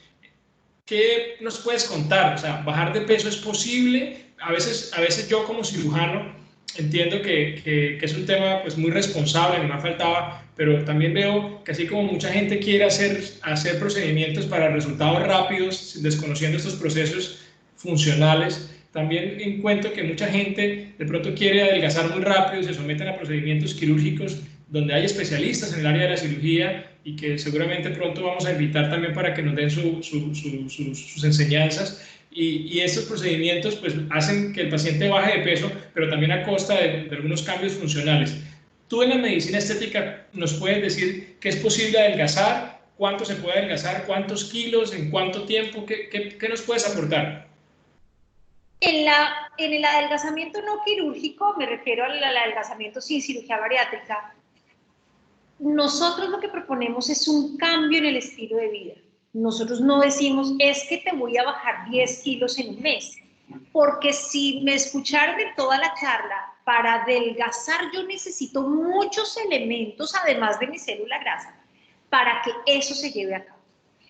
¿qué nos puedes contar? O sea, ¿bajar de peso es posible? A veces yo como cirujano entiendo que es un tema pues muy responsable, me faltaba, pero también veo que así como mucha gente quiere hacer procedimientos para resultados rápidos, desconociendo estos procesos funcionales, también encuentro que mucha gente de pronto quiere adelgazar muy rápido y se someten a procedimientos quirúrgicos donde hay especialistas en el área de la cirugía y que seguramente pronto vamos a invitar también para que nos den sus enseñanzas. Y estos procedimientos pues, hacen que el paciente baje de peso, pero también a costa de algunos cambios funcionales. Tú en la medicina estética nos puedes decir que es posible adelgazar, cuánto se puede adelgazar, cuántos kilos, en cuánto tiempo, ¿qué nos puedes aportar? En el adelgazamiento no quirúrgico, me refiero al adelgazamiento sin cirugía bariátrica, nosotros lo que proponemos es un cambio en el estilo de vida. Nosotros no decimos, es que te voy a bajar 10 kilos en un mes, porque si me escucharon en toda la charla, para adelgazar yo necesito muchos elementos, además de mi célula grasa, para que eso se lleve a cabo.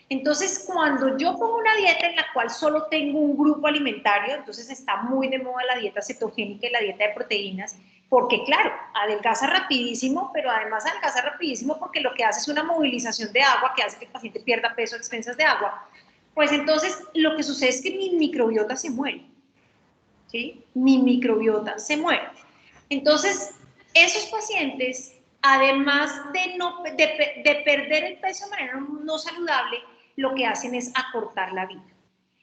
Entonces, cuando yo pongo una dieta en la cual solo tengo un grupo alimentario, entonces está muy de moda la dieta cetogénica y la dieta de proteínas, porque claro, adelgaza rapidísimo, pero además adelgaza rapidísimo porque lo que hace es una movilización de agua que hace que el paciente pierda peso a expensas de agua. Pues entonces lo que sucede es que mi microbiota se muere, ¿sí? Mi microbiota se muere. Entonces, esos pacientes, además de perder el peso de manera no saludable, lo que hacen es acortar la vida.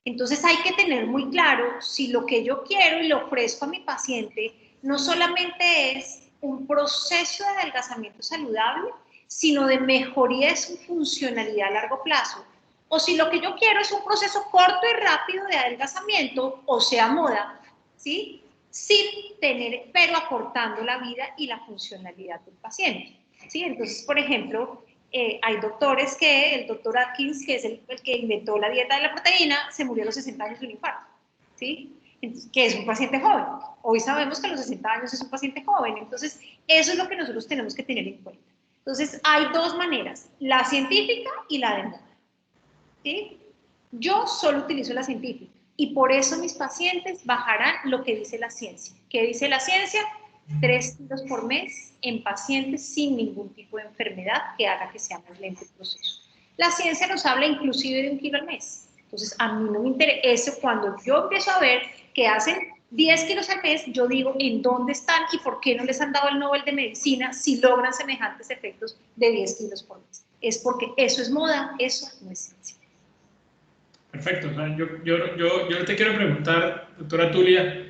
Entonces hay que tener muy claro si lo que yo quiero y le ofrezco a mi paciente no solamente es un proceso de adelgazamiento saludable, sino de mejoría de su funcionalidad a largo plazo, o si lo que yo quiero es un proceso corto y rápido de adelgazamiento, o sea, moda, ¿sí? Sin tener, pero acortando la vida y la funcionalidad del paciente, ¿sí? Entonces, por ejemplo, hay doctores el doctor Atkins, que es el que inventó la dieta de la proteína, se murió a los 60 años de un infarto, ¿sí? Entonces, que es un paciente joven. Hoy sabemos que a los 60 años es un paciente joven, entonces eso es lo que nosotros tenemos que tener en cuenta. Entonces, hay dos maneras, la científica y la de moda, ¿sí? Yo solo utilizo la científica y por eso mis pacientes bajarán lo que dice la ciencia. ¿Qué dice la ciencia? 3 kilos por mes en pacientes sin ningún tipo de enfermedad que haga que sea más lento el proceso. La ciencia nos habla inclusive de 1 kilo al mes. Entonces, a mí no me interesa eso. Cuando yo empiezo a ver que hacen 10 kilos al mes, yo digo en dónde están y por qué no les han dado el Nobel de Medicina si logran semejantes efectos de 10 kilos por mes. Es porque eso es moda, eso no es ciencia. Perfecto. O sea, yo te quiero preguntar, doctora Tulia,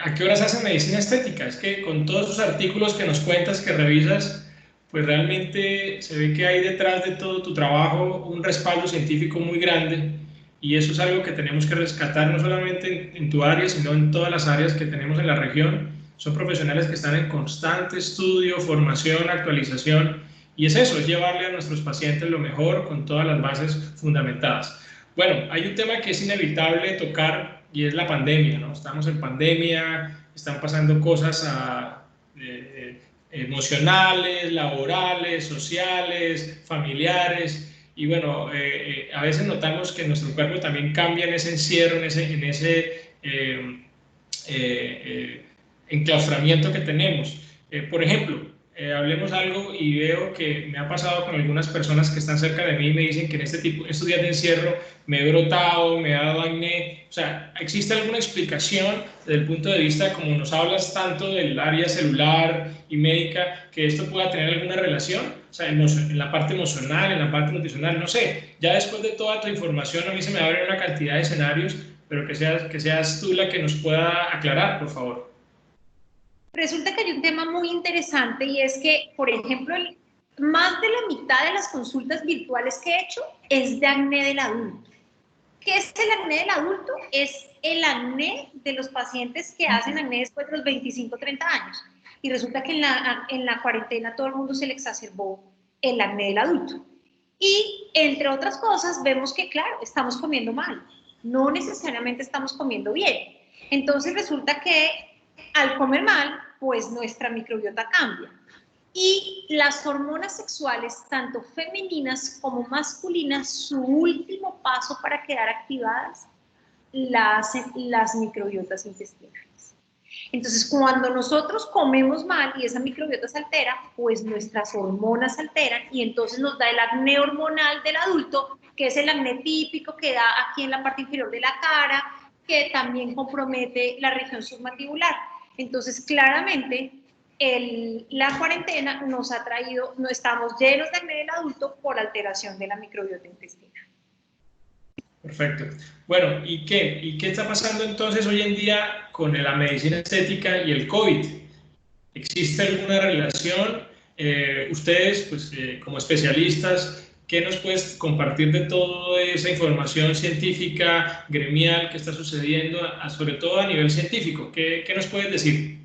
¿a qué horas hace medicina estética? Es que con todos esos artículos que nos cuentas, que revisas, pues realmente se ve que hay detrás de todo tu trabajo un respaldo científico muy grande y eso es algo que tenemos que rescatar no solamente en tu área, sino en todas las áreas que tenemos en la región. Son profesionales que están en constante estudio, formación, actualización y es eso, es llevarle a nuestros pacientes lo mejor con todas las bases fundamentadas. Bueno, hay un tema que es inevitable tocar y es la pandemia, ¿no? Estamos en pandemia, están pasando cosas emocionales, laborales, sociales, familiares y bueno, a veces notamos que nuestro cuerpo también cambia en ese encierro, en ese enclaustramiento que tenemos. Por ejemplo, hablemos algo y veo que me ha pasado con algunas personas que están cerca de mí y me dicen que en estos días de encierro me he brotado, me ha dado acné. O sea, ¿existe alguna explicación desde el punto de vista, como nos hablas tanto del área celular y médica, que esto pueda tener alguna relación? O sea, en la parte emocional, en la parte nutricional, no sé. Ya después de toda tu información, a mí se me abren una cantidad de escenarios, pero que seas tú la que nos pueda aclarar, por favor. Resulta que hay un tema muy interesante y es que, por ejemplo, más de la mitad de las consultas virtuales que he hecho es de acné del adulto. ¿Qué es el acné del adulto? Es el acné de los pacientes que hacen acné después de los 25, 30 años. Y resulta que en la cuarentena todo el mundo se le exacerbó el acné del adulto. Y entre otras cosas vemos que, claro, estamos comiendo mal. No necesariamente estamos comiendo bien. Entonces resulta que al comer mal, pues nuestra microbiota cambia. Y las hormonas sexuales, tanto femeninas como masculinas, su último paso para quedar activadas la hacen las microbiotas intestinales. Entonces, cuando nosotros comemos mal y esa microbiota se altera, pues nuestras hormonas se alteran y entonces nos da el acné hormonal del adulto, que es el acné típico que da aquí en la parte inferior de la cara, que también compromete la región submandibular. Entonces, claramente, la cuarentena nos ha traído, no estamos llenos de acné del adulto por alteración de la microbiota intestinal. Perfecto. Bueno, ¿y qué está pasando entonces hoy en día con la medicina estética y el COVID? ¿Existe alguna relación? Ustedes, pues, como especialistas, ¿qué nos puedes compartir de toda esa información científica, gremial que está sucediendo, sobre todo a nivel científico? ¿Qué nos puedes decir?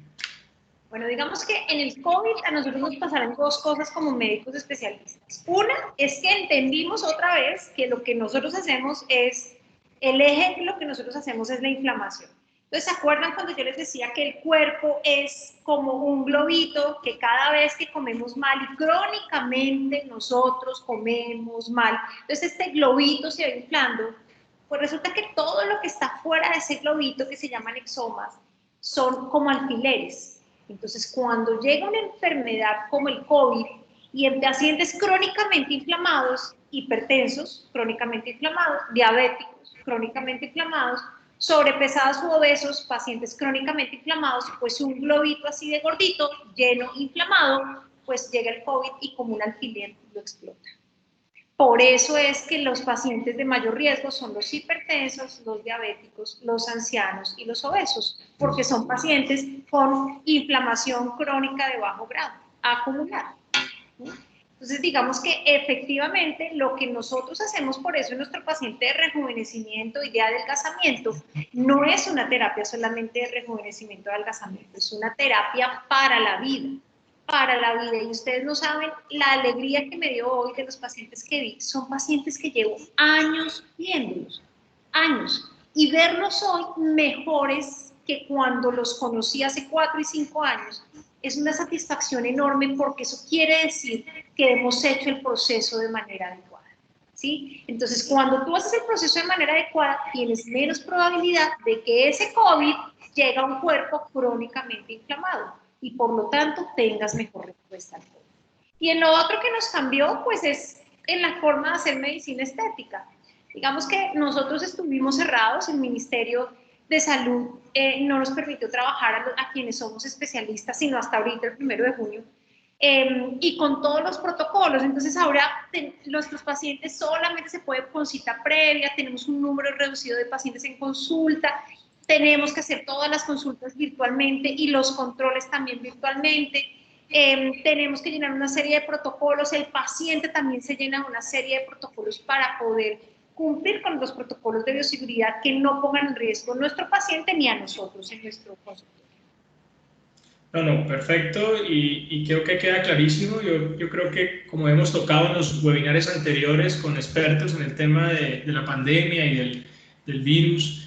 Bueno, digamos que en el COVID a nosotros nos pasaron dos cosas como médicos especialistas. Una es que entendimos otra vez que lo que nosotros hacemos es, el eje de lo que nosotros hacemos es la inflamación. Entonces, ¿se acuerdan cuando yo les decía que el cuerpo es como un globito, que cada vez que comemos mal y crónicamente nosotros comemos mal, entonces este globito se va inflando? Pues resulta que todo lo que está fuera de ese globito, que se llaman exomas, son como alfileres. Entonces, cuando llega una enfermedad como el COVID y en pacientes crónicamente inflamados, hipertensos, crónicamente inflamados, diabéticos, crónicamente inflamados, sobrepesados u obesos, pacientes crónicamente inflamados, pues un globito así de gordito, lleno, inflamado, pues llega el COVID y como un alfiler lo explota. Por eso es que los pacientes de mayor riesgo son los hipertensos, los diabéticos, los ancianos y los obesos, porque son pacientes con inflamación crónica de bajo grado, acumulada. Entonces, digamos que efectivamente lo que nosotros hacemos por eso en nuestro paciente de rejuvenecimiento y de adelgazamiento no es una terapia solamente de rejuvenecimiento y adelgazamiento, es una terapia para la vida. Para la vida, y ustedes no saben la alegría que me dio hoy de los pacientes que vi. Son pacientes que llevo años viéndolos, años, y verlos hoy mejores que cuando los conocí hace 4 y 5 años es una satisfacción enorme, porque eso quiere decir que hemos hecho el proceso de manera adecuada, ¿sí? Entonces, cuando tú haces el proceso de manera adecuada, tienes menos probabilidad de que ese COVID llegue a un cuerpo crónicamente inflamado y por lo tanto tengas mejor respuesta al COVID. Y en lo otro que nos cambió, pues es en la forma de hacer medicina estética. Digamos que nosotros estuvimos cerrados, el Ministerio de Salud no nos permitió trabajar a quienes somos especialistas, sino hasta ahorita, el 1 de junio, y con todos los protocolos. Entonces ahora nuestros pacientes solamente se puede con cita previa, tenemos un número reducido de pacientes en consulta, tenemos que hacer todas las consultas virtualmente y los controles también virtualmente. Tenemos que llenar una serie de protocolos, el paciente también se llena una serie de protocolos para poder cumplir con los protocolos de bioseguridad que no pongan en riesgo a nuestro paciente ni a nosotros en nuestro consultorio. No, perfecto, y creo que queda clarísimo. Yo creo que, como hemos tocado en los webinars anteriores con expertos en el tema de la pandemia y del virus,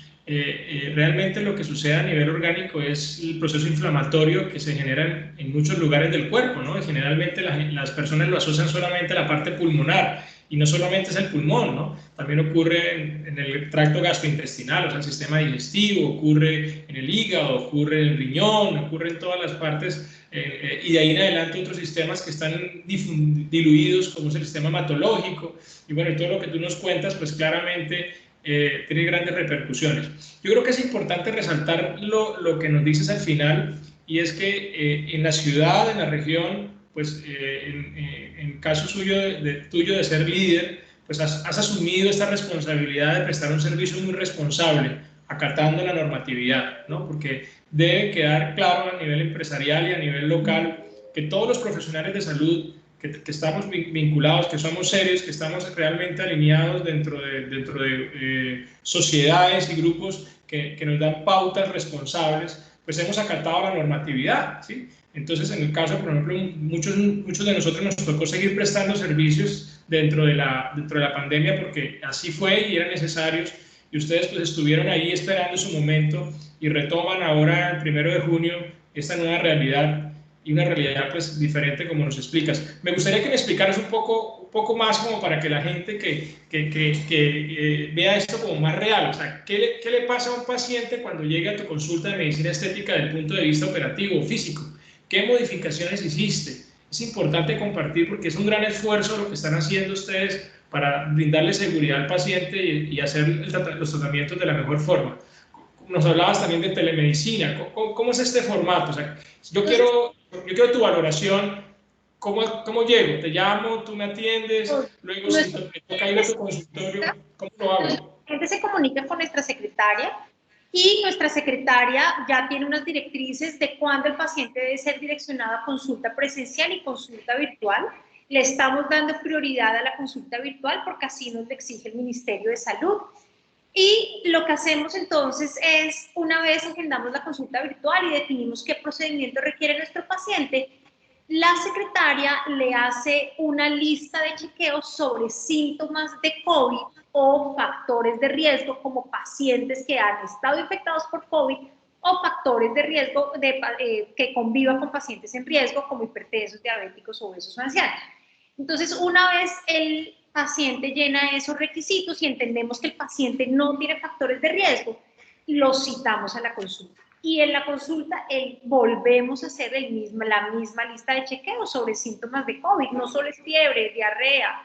realmente lo que sucede a nivel orgánico es el proceso inflamatorio que se genera en muchos lugares del cuerpo, ¿no? Y generalmente las personas lo asocian solamente a la parte pulmonar, y no solamente es el pulmón, ¿no? También ocurre en el tracto gastrointestinal, o sea, el sistema digestivo, ocurre en el hígado, ocurre en el riñón, ocurre en todas las partes, y de ahí en adelante otros sistemas que están diluidos, como es el sistema hematológico, y bueno, todo lo que tú nos cuentas, pues claramente tiene grandes repercusiones. Yo creo que es importante resaltar lo que nos dices al final, y es que en la ciudad, en la región, pues en caso tuyo de ser líder, pues has asumido esta responsabilidad de prestar un servicio muy responsable, acatando la normatividad, ¿no? Porque debe quedar claro a nivel empresarial y a nivel local que todos los profesionales de salud que estamos vinculados, que somos seres, que estamos realmente alineados dentro de sociedades y grupos que nos dan pautas responsables, pues hemos acatado la normatividad, ¿sí? Entonces, en el caso, por ejemplo, muchos de nosotros nos tocó seguir prestando servicios dentro de la pandemia, porque así fue y eran necesarios, y ustedes pues estuvieron ahí esperando su momento y retoman ahora el 1 de junio esta nueva realidad. y una realidad pues diferente como nos explicas. Me gustaría que me explicaras un poco más como para que la gente que vea esto como más real. O sea, ¿qué le pasa a un paciente cuando llega a tu consulta de medicina estética desde el punto de vista operativo o físico? ¿Qué modificaciones hiciste? Es importante compartir porque es un gran esfuerzo lo que están haciendo ustedes para brindarle seguridad al paciente y hacer los tratamientos de la mejor forma. Nos hablabas también de telemedicina. ¿Cómo es este formato? O sea, yo quiero tu valoración. ¿Cómo llego? ¿Te llamo? ¿Tú me atiendes? Luego, si te toca ir a tu consultorio, ¿cómo lo hago? La gente se comunica con nuestra secretaria y nuestra secretaria ya tiene unas directrices de cuándo el paciente debe ser direccionado a consulta presencial y consulta virtual. Le estamos dando prioridad a la consulta virtual porque así nos lo exige el Ministerio de Salud. Y lo que hacemos entonces es, una vez agendamos la consulta virtual y definimos qué procedimiento requiere nuestro paciente, la secretaria le hace una lista de chequeos sobre síntomas de COVID o factores de riesgo como pacientes que han estado infectados por COVID o factores de riesgo que convivan con pacientes en riesgo como hipertensos, diabéticos, obesos o ancianos. Entonces, una vez el paciente llena esos requisitos y entendemos que el paciente no tiene factores de riesgo, lo citamos a la consulta. Y en la consulta volvemos a hacer la misma lista de chequeos sobre síntomas de COVID. No solo es fiebre, diarrea,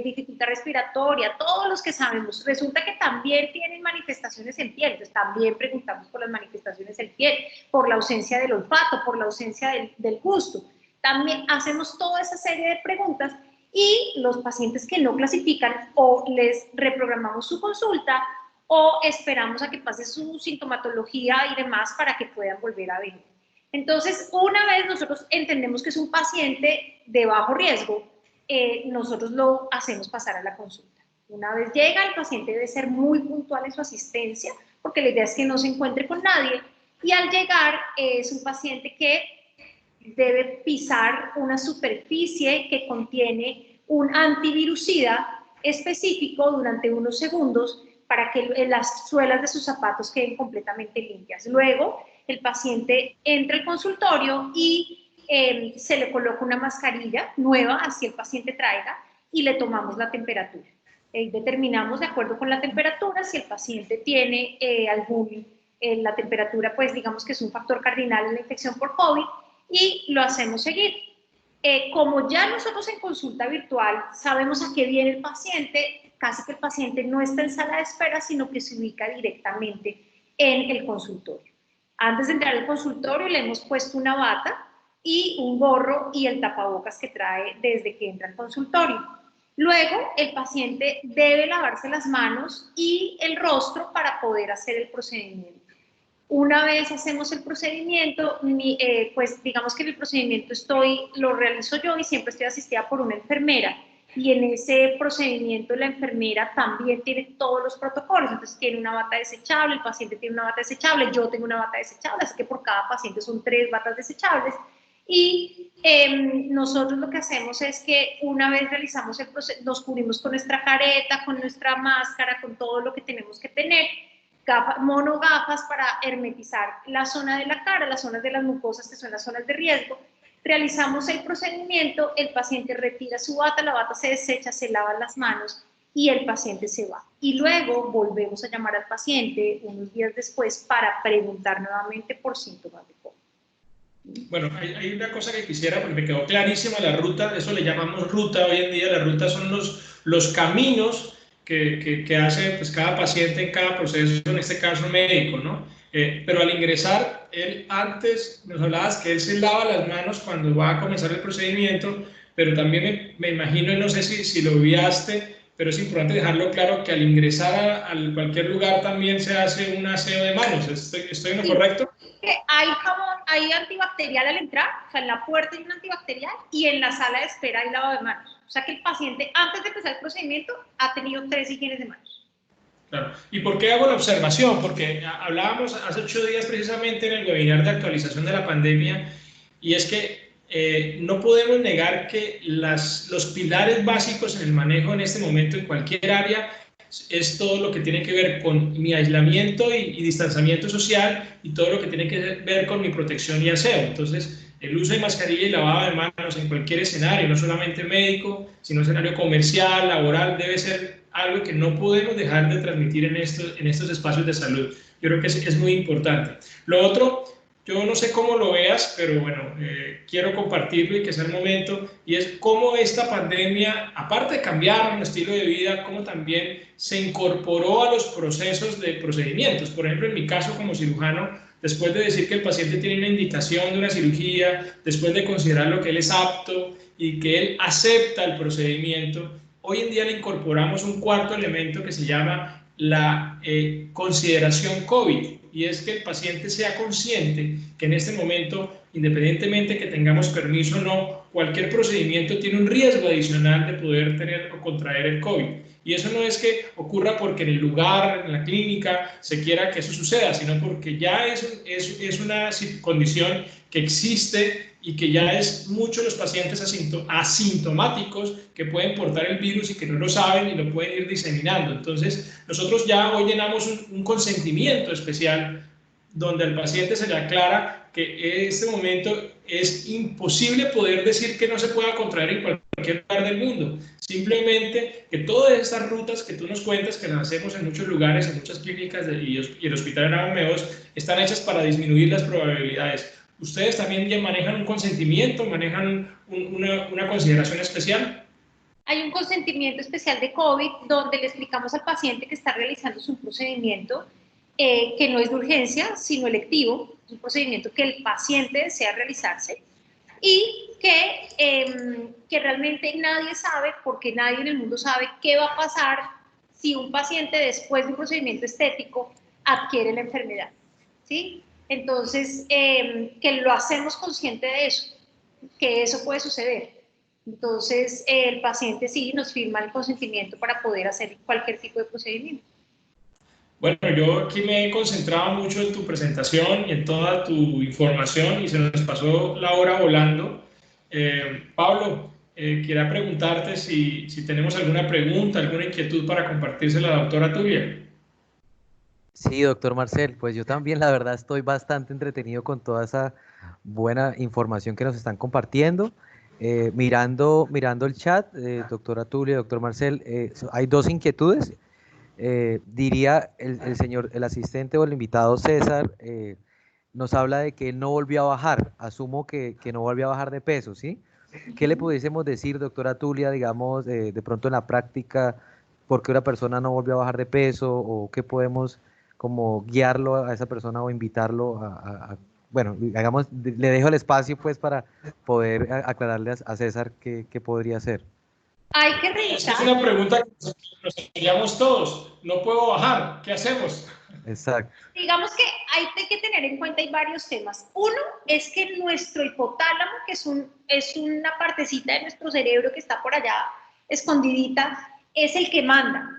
dificultad respiratoria, todos los que sabemos. Resulta que también tienen manifestaciones en piel, entonces también preguntamos por las manifestaciones en piel, por la ausencia del olfato, por la ausencia del gusto. También hacemos toda esa serie de preguntas y los pacientes que no clasifican o les reprogramamos su consulta o esperamos a que pase su sintomatología y demás para que puedan volver a venir. Entonces, una vez nosotros entendemos que es un paciente de bajo riesgo, nosotros lo hacemos pasar a la consulta. Una vez llega, el paciente debe ser muy puntual en su asistencia, porque la idea es que no se encuentre con nadie, y al llegar es un paciente que debe pisar una superficie que contiene un antivirucida específico durante unos segundos para que las suelas de sus zapatos queden completamente limpias. Luego, el paciente entra al consultorio y se le coloca una mascarilla nueva, así el paciente traiga, y le tomamos la temperatura. Determinamos de acuerdo con la temperatura si el paciente tiene la temperatura, pues digamos que es un factor cardinal en la infección por COVID, y lo hacemos seguir. Como ya nosotros en consulta virtual sabemos a qué viene el paciente, casi que el paciente no está en sala de espera, sino que se ubica directamente en el consultorio. Antes de entrar al consultorio le hemos puesto una bata y un gorro y el tapabocas que trae desde que entra al consultorio. Luego, el paciente debe lavarse las manos y el rostro para poder hacer el procedimiento. Una vez hacemos el procedimiento, pues digamos que en el procedimiento lo realizo yo y siempre estoy asistida por una enfermera. Y en ese procedimiento la enfermera también tiene todos los protocolos. Entonces tiene una bata desechable, el paciente tiene una bata desechable, yo tengo una bata desechable, así que por cada paciente son 3 batas desechables. Y nosotros lo que hacemos es que una vez realizamos el proceso, nos cubrimos con nuestra careta, con nuestra máscara, con todo lo que tenemos que tener, monogafas para hermetizar la zona de la cara, las zonas de las mucosas que son las zonas de riesgo. Realizamos el procedimiento, el paciente retira su bata, la bata se desecha, se lava las manos y el paciente se va. Y luego volvemos a llamar al paciente unos días después para preguntar nuevamente por síntomas de COVID. Bueno, hay una cosa que quisiera, porque me quedó clarísima la ruta, eso le llamamos ruta hoy en día, la ruta son los caminos que hace pues, cada paciente en cada proceso, en este caso médico, ¿no? Pero al ingresar, él antes nos hablabas que él se lava las manos cuando va a comenzar el procedimiento, pero también me imagino, y no sé si lo viaste, pero es importante dejarlo claro que al ingresar a cualquier lugar también se hace un aseo de manos. ¿Estoy en lo correcto? Hay jabón, hay antibacterial al entrar, o sea, en la puerta hay un antibacterial y en la sala de espera hay lavado de manos. O sea que el paciente, antes de empezar el procedimiento, ha tenido 3 higienes de manos. Claro. ¿Y por qué hago la observación? Porque hablábamos hace 8 días precisamente en el webinar de actualización de la pandemia, y es que no podemos negar que los pilares básicos en el manejo en este momento en cualquier área es todo lo que tiene que ver con mi aislamiento y distanciamiento social y todo lo que tiene que ver con mi protección y aseo. Entonces, El uso de mascarilla y lavado de manos en cualquier escenario, no solamente médico, sino escenario comercial, laboral, debe ser algo que no podemos dejar de transmitir en estos espacios de salud. Yo creo que es muy importante. Lo otro, yo no sé cómo lo veas, pero bueno, quiero compartirlo y que sea el momento, y es cómo esta pandemia, aparte de cambiar un estilo de vida, cómo también se incorporó a los procesos de procedimientos. Por ejemplo, en mi caso como cirujano, después de decir que el paciente tiene una indicación de una cirugía, después de considerar lo que él es apto y que él acepta el procedimiento, hoy en día le incorporamos un cuarto elemento que se llama la consideración COVID, y es que el paciente sea consciente que en este momento, independientemente que tengamos permiso o no, cualquier procedimiento tiene un riesgo adicional de poder tener o contraer el COVID. Y eso no es que ocurra porque en el lugar, en la clínica, se quiera que eso suceda, sino porque ya es una condición que existe y que ya es muchos los pacientes asintomáticos que pueden portar el virus y que no lo saben y lo pueden ir diseminando. Entonces, nosotros ya hoy llenamos un consentimiento especial donde al paciente se le aclara que en este momento es imposible poder decir que no se pueda contraer en cualquier lugar del mundo. Simplemente que todas estas rutas que tú nos cuentas, que las hacemos en muchos lugares, en muchas clínicas y el Hospital Hernán Meos, están hechas para disminuir las probabilidades. ¿Ustedes también ya manejan un consentimiento, manejan una consideración especial? Hay un consentimiento especial de COVID donde le explicamos al paciente que está realizando su procedimiento, que no es de urgencia, sino electivo, es un procedimiento que el paciente desea realizarse y que realmente nadie sabe, porque nadie en el mundo sabe qué va a pasar si un paciente después de un procedimiento estético adquiere la enfermedad, ¿sí? Entonces, que lo hacemos consciente de eso, que eso puede suceder. Entonces, el paciente sí nos firma el consentimiento para poder hacer cualquier tipo de procedimiento. Bueno, yo aquí me he concentrado mucho en tu presentación y en toda tu información y se nos pasó la hora volando. Pablo, quería preguntarte si tenemos alguna pregunta, alguna inquietud para compartírsela a la doctora Tulia. Sí, doctor Marcel, pues yo también la verdad estoy bastante entretenido con toda esa buena información que nos están compartiendo. Mirando el chat, doctora Tulia, doctor Marcel, hay dos inquietudes. Diría el asistente o el invitado César, nos habla de que él no volvió a bajar, asumo que no volvió a bajar de peso, ¿sí? ¿Qué le pudiésemos decir, doctora Tulia, digamos, de pronto en la práctica, por qué una persona no volvió a bajar de peso o qué podemos como guiarlo a esa persona o invitarlo bueno, hagamos, le dejo el espacio pues para poder aclararle a César qué podría hacer. Hay que revisar. Es una pregunta que nos hacíamos todos. No puedo bajar, ¿qué hacemos? Exacto. Digamos que hay que tener en cuenta hay varios temas. Uno es que nuestro hipotálamo, que es una partecita de nuestro cerebro que está por allá escondidita, es el que manda.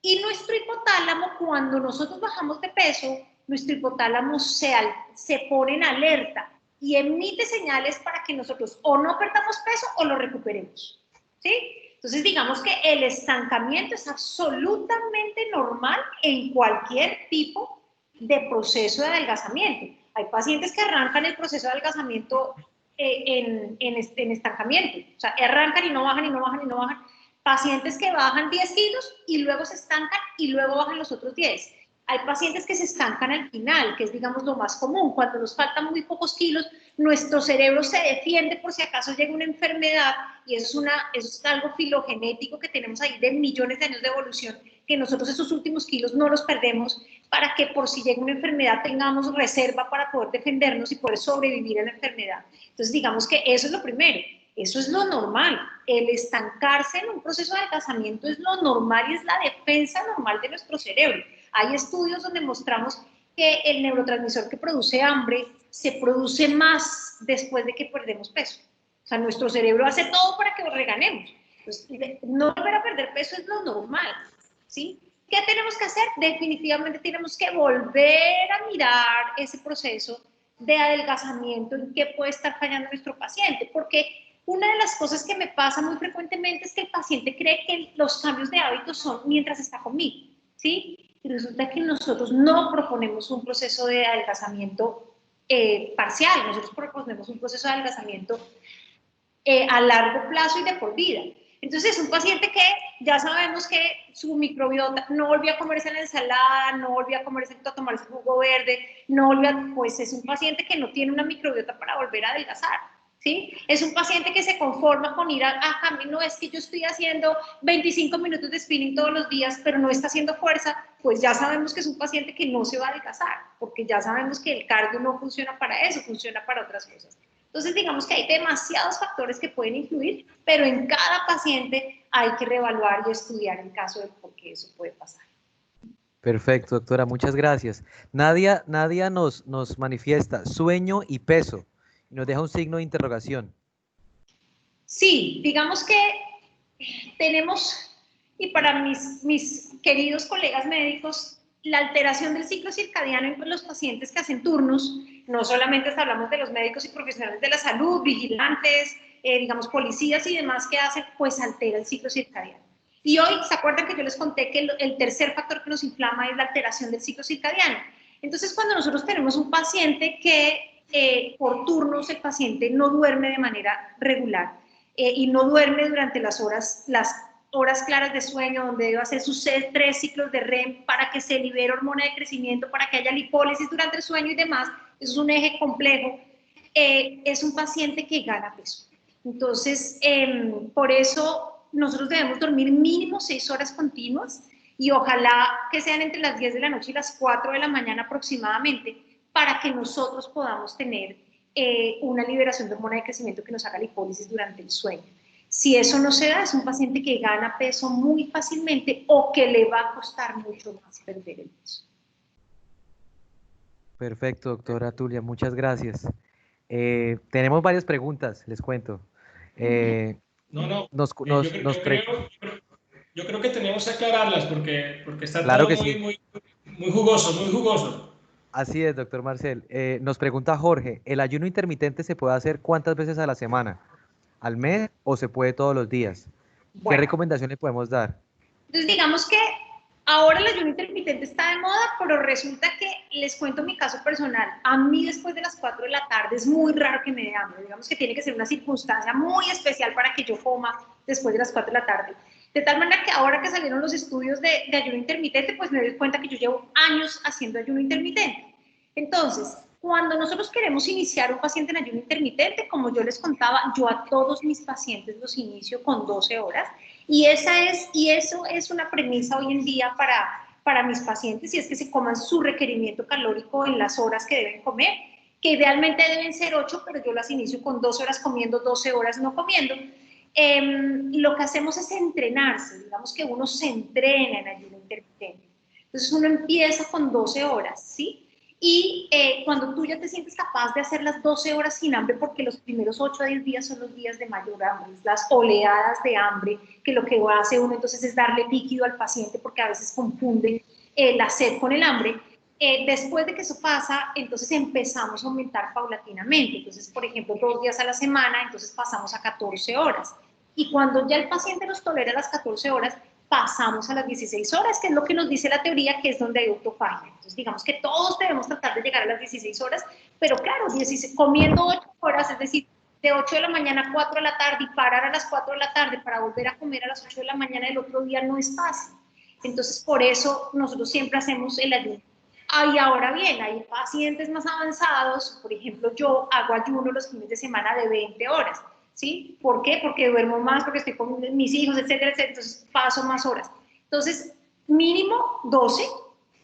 Y nuestro hipotálamo, cuando nosotros bajamos de peso, nuestro hipotálamo se pone en alerta y emite señales para que nosotros o no perdamos peso o lo recuperemos, ¿sí? Entonces, digamos que el estancamiento es absolutamente normal en cualquier tipo de proceso de adelgazamiento. Hay pacientes que arrancan el proceso de adelgazamiento en estancamiento, o sea, arrancan y no bajan y no bajan y no bajan. Pacientes que bajan 10 kilos y luego se estancan y luego bajan los otros 10. Hay pacientes que se estancan al final, que es, digamos, lo más común. Cuando nos faltan muy pocos kilos, nuestro cerebro se defiende por si acaso llega una enfermedad, y eso es algo filogenético que tenemos ahí de millones de años de evolución, que nosotros esos últimos kilos no los perdemos para que por si llega una enfermedad tengamos reserva para poder defendernos y poder sobrevivir a la enfermedad. Entonces, digamos que eso es lo primero. Eso es lo normal. El estancarse en un proceso de adelgazamiento es lo normal y es la defensa normal de nuestro cerebro. Hay estudios donde mostramos que el neurotransmisor que produce hambre se produce más después de que perdemos peso. O sea, nuestro cerebro hace todo para que lo reganemos. Entonces, no volver a perder peso es lo normal, ¿sí? ¿Qué tenemos que hacer? Definitivamente tenemos que volver a mirar ese proceso de adelgazamiento en qué puede estar fallando nuestro paciente, porque una de las cosas que me pasa muy frecuentemente es que el paciente cree que los cambios de hábitos son mientras está conmigo, ¿sí? Y resulta que nosotros no proponemos un proceso de adelgazamiento parcial. Nosotros proponemos un proceso de adelgazamiento a largo plazo y de por vida. Entonces es un paciente que ya sabemos que su microbiota no volvió a comerse la ensalada, no volvió a comerse, a tomarse jugo verde, no volvió a, pues es un paciente que no tiene una microbiota para volver a adelgazar. ¿Sí? Es un paciente que se conforma con ir a cambio, no es que yo estoy haciendo 25 minutos de spinning todos los días, pero no está haciendo fuerza, pues ya sabemos que es un paciente que no se va a adelgazar, porque ya sabemos que el cardio no funciona para eso, funciona para otras cosas. Entonces, digamos que hay demasiados factores que pueden influir, pero en cada paciente hay que reevaluar y estudiar el caso de por qué eso puede pasar. Perfecto, doctora, muchas gracias. Nadia nos manifiesta sueño y peso. Nos deja un signo de interrogación. Sí, digamos que tenemos, y para mis queridos colegas médicos, la alteración del ciclo circadiano en los pacientes que hacen turnos, no solamente hablamos de los médicos y profesionales de la salud, vigilantes, digamos policías y demás que hacen, pues altera el ciclo circadiano. Y hoy, ¿se acuerdan que yo les conté que el tercer factor que nos inflama es la alteración del ciclo circadiano? Entonces, cuando nosotros tenemos un paciente que por turnos el paciente no duerme de manera regular y no duerme durante las horas claras de sueño, donde debe hacer sus 3 ciclos de REM para que se libere hormona de crecimiento, para que haya lipólisis durante el sueño y demás, eso es un eje complejo, es un paciente que gana peso. Entonces, por eso nosotros debemos dormir mínimo 6 horas continuas y ojalá que sean entre las 10 de la noche y las 4 de la mañana aproximadamente, para que nosotros podamos tener una liberación de hormona de crecimiento que nos haga lipólisis durante el sueño. Si eso no se da, es un paciente que gana peso muy fácilmente o que le va a costar mucho más perder el peso. Perfecto, doctora Tulia, muchas gracias. Tenemos varias preguntas, les cuento. Yo creo que tenemos que aclararlas porque está Claro todo que sí. muy jugoso, muy jugoso. Así es, doctor Marcel. Nos pregunta Jorge, ¿el ayuno intermitente se puede hacer cuántas veces a la semana? ¿Al mes o se puede todos los días? Bueno, ¿Qué recomendación le podemos dar? Entonces, digamos que ahora el ayuno intermitente está de moda, pero resulta que, les cuento mi caso personal, a mí después de las 4 de la tarde es muy raro que me dé hambre, digamos que tiene que ser una circunstancia muy especial para que yo coma después de las 4 de la tarde. De tal manera que ahora que salieron los estudios de ayuno intermitente, pues me doy cuenta que yo llevo años haciendo ayuno intermitente. Entonces, cuando nosotros queremos iniciar un paciente en ayuno intermitente, como yo les contaba, yo a todos mis pacientes los inicio con 12 horas y eso es una premisa hoy en día para mis pacientes, y es que se coman su requerimiento calórico en las horas que deben comer, que idealmente deben ser 8, pero yo las inicio con 12 horas comiendo, 12 horas no comiendo. Lo que hacemos es entrenarse, digamos que uno se entrena en ayuno intermitente. Entonces uno empieza con 12 horas, ¿sí? Y cuando tú ya te sientes capaz de hacer las 12 horas sin hambre, porque los primeros 8 a 10 días son los días de mayor hambre, las oleadas de hambre, que lo que hace uno entonces es darle líquido al paciente, porque a veces confunde la sed con el hambre. Después de que eso pasa, entonces empezamos a aumentar paulatinamente. Entonces, por ejemplo, 2 días a la semana, entonces pasamos a 14 horas. Y cuando ya el paciente nos tolera las 14 horas, pasamos a las 16 horas, que es lo que nos dice la teoría, que es donde hay autofagia. Entonces, digamos que todos debemos tratar de llegar a las 16 horas, pero claro, comiendo 8 horas, es decir, de 8 de la mañana a 4 de la tarde y parar a las 4 de la tarde para volver a comer a las 8 de la mañana del otro día no es fácil. Entonces, por eso nosotros siempre hacemos el ayuno. Y ahora bien, hay pacientes más avanzados, por ejemplo, yo hago ayuno los fines de semana de 20 horas. ¿Sí? ¿Por qué? Porque duermo más, porque estoy con mis hijos, etcétera, etcétera, entonces paso más horas. Entonces, mínimo 12,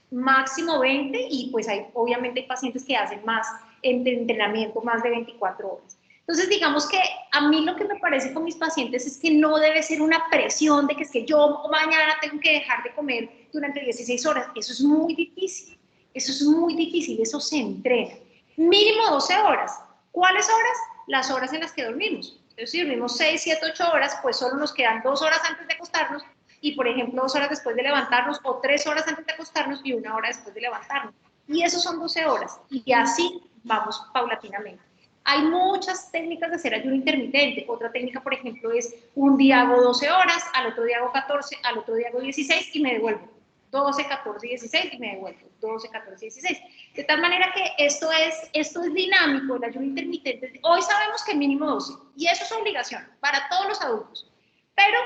máximo 20, y pues obviamente hay pacientes que hacen más entrenamiento, más de 24 horas. Entonces, digamos que a mí lo que me parece con mis pacientes es que no debe ser una presión de que es que yo mañana tengo que dejar de comer durante 16 horas. Eso es muy difícil, eso se entrena. Mínimo 12 horas. ¿Cuáles horas? Las horas en las que dormimos. Entonces, si dormimos 6, 7, 8 horas, pues solo nos quedan 2 horas antes de acostarnos y, por ejemplo, 2 horas después de levantarnos, o 3 horas antes de acostarnos y 1 hora después de levantarnos. Y eso son 12 horas. Y así vamos paulatinamente. Hay muchas técnicas de hacer ayuno intermitente. Otra técnica, por ejemplo, es un día hago 12 horas, al otro día hago 14, al otro día hago 16 y me devuelvo. 12, 14 y 16 y me devuelvo 12, 14 y 16. De tal manera que esto es dinámico, el ayuno intermitente. Hoy sabemos que mínimo 12 y eso es obligación para todos los adultos. Pero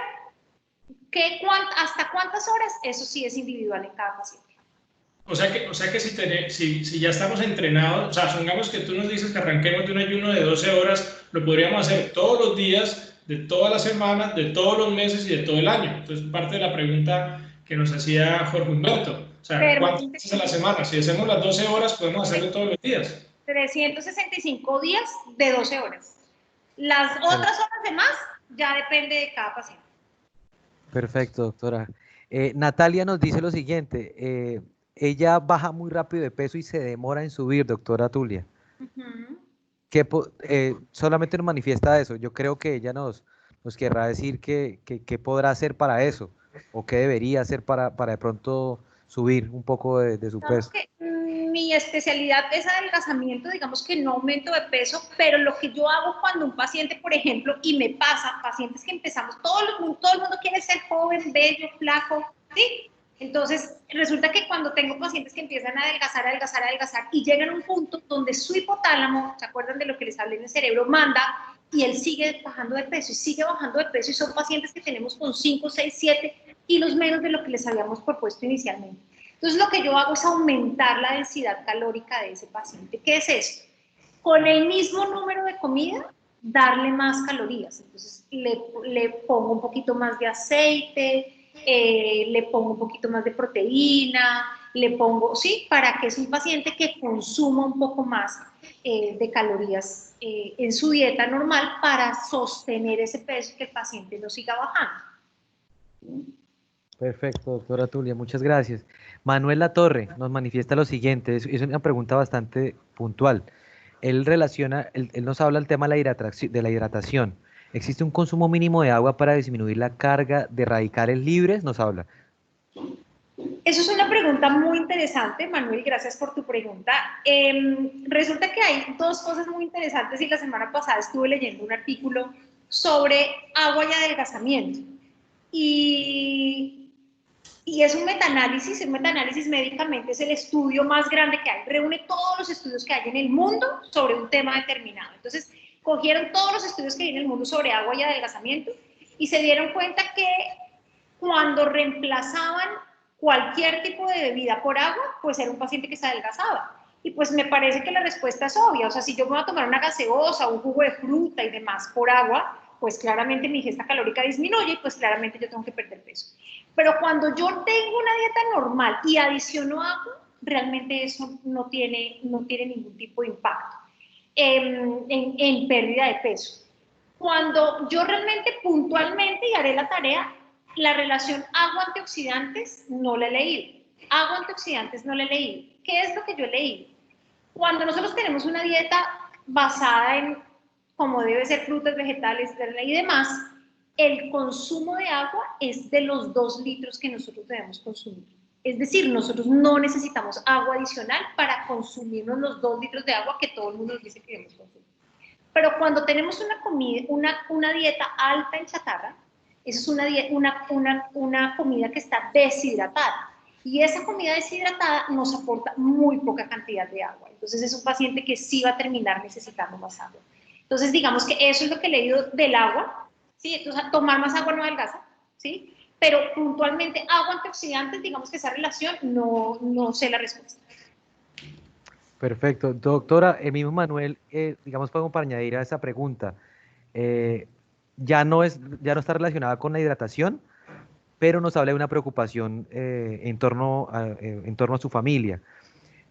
¿hasta cuántas horas? Eso sí es individual en cada paciente. O sea que si ya estamos entrenados, o sea, supongamos que tú nos dices que arranquemos de un ayuno de 12 horas, lo podríamos hacer todos los días, de todas las semanas, de todos los meses y de todo el año. Entonces, parte de la pregunta que nos hacía Jorge Humberto, o sea, ¿cuántas veces a la semana? Si hacemos las 12 horas, podemos hacerlo todos los días. 365 días de 12 horas. Las otras horas de más ya depende de cada paciente. Perfecto, doctora. Natalia nos dice lo siguiente, ella baja muy rápido de peso y se demora en subir, doctora Tulia. Solamente nos manifiesta eso. Yo creo que ella nos querrá decir qué podrá hacer para eso, o qué debería hacer para de pronto subir un poco de su peso. Mi especialidad es adelgazamiento, digamos que no aumento de peso, pero lo que yo hago cuando un paciente, por ejemplo, y me pasa, pacientes que empezamos, todo el mundo quiere ser joven, bello, flaco, ¿sí? Entonces, resulta que cuando tengo pacientes que empiezan a adelgazar, y llegan a un punto donde su hipotálamo, ¿se acuerdan de lo que les hablé en el cerebro? Manda, y él sigue bajando de peso, y sigue bajando de peso, y son pacientes que tenemos con 5, 6, 7 kilos menos de lo que les habíamos propuesto inicialmente. Entonces, lo que yo hago es aumentar la densidad calórica de ese paciente. ¿Qué es eso? Con el mismo número de comida, darle más calorías. Entonces, le pongo un poquito más de aceite, le pongo un poquito más de proteína, le pongo, sí, para que es un paciente que consuma un poco más de calorías en su dieta normal para sostener ese peso y que el paciente no siga bajando. Perfecto, doctora Tulia, muchas gracias. Manuel Latorre nos manifiesta lo siguiente, es una pregunta bastante puntual. Él nos habla del tema de la hidratación. ¿Existe un consumo mínimo de agua para disminuir la carga de radicales libres? Nos habla. Eso es una pregunta muy interesante, Manuel, gracias por tu pregunta. Resulta que hay dos cosas muy interesantes y la semana pasada estuve leyendo un artículo sobre agua y adelgazamiento. Y es un metaanálisis médicamente es el estudio más grande que hay, reúne todos los estudios que hay en el mundo sobre un tema determinado. Entonces, cogieron todos los estudios que hay en el mundo sobre agua y adelgazamiento y se dieron cuenta que cuando reemplazaban cualquier tipo de bebida por agua, pues era un paciente que se adelgazaba. Y pues me parece que la respuesta es obvia, o sea, si yo me voy a tomar una gaseosa, un jugo de fruta y demás por agua, pues claramente mi ingesta calórica disminuye y pues claramente yo tengo que perder peso. Pero cuando yo tengo una dieta normal y adiciono agua, realmente eso no tiene ningún tipo de impacto en pérdida de peso. Cuando yo realmente puntualmente y haré la tarea, la relación agua-antioxidantes no la he leído. Agua-antioxidantes no la he leído. ¿Qué es lo que yo he leído? Cuando nosotros tenemos una dieta basada en como debe ser frutas, vegetales y demás, el consumo de agua es de los 2 litros que nosotros debemos consumir. Es decir, nosotros no necesitamos agua adicional para consumirnos los 2 litros de agua que todo el mundo nos dice que debemos consumir. Pero cuando tenemos una dieta alta en chatarra, esa es una comida que está deshidratada. Y esa comida deshidratada nos aporta muy poca cantidad de agua. Entonces es un paciente que sí va a terminar necesitando más agua. Entonces digamos que eso es lo que he leído del agua, ¿sí? Entonces tomar más agua no adelgaza, ¿sí? Pero puntualmente agua antioxidantes, digamos que esa relación no sé la respuesta. Perfecto. Doctora, el mismo Manuel, digamos, podemos para añadir a esa pregunta, ya no está relacionada con la hidratación, pero nos habla de una preocupación en torno a su familia.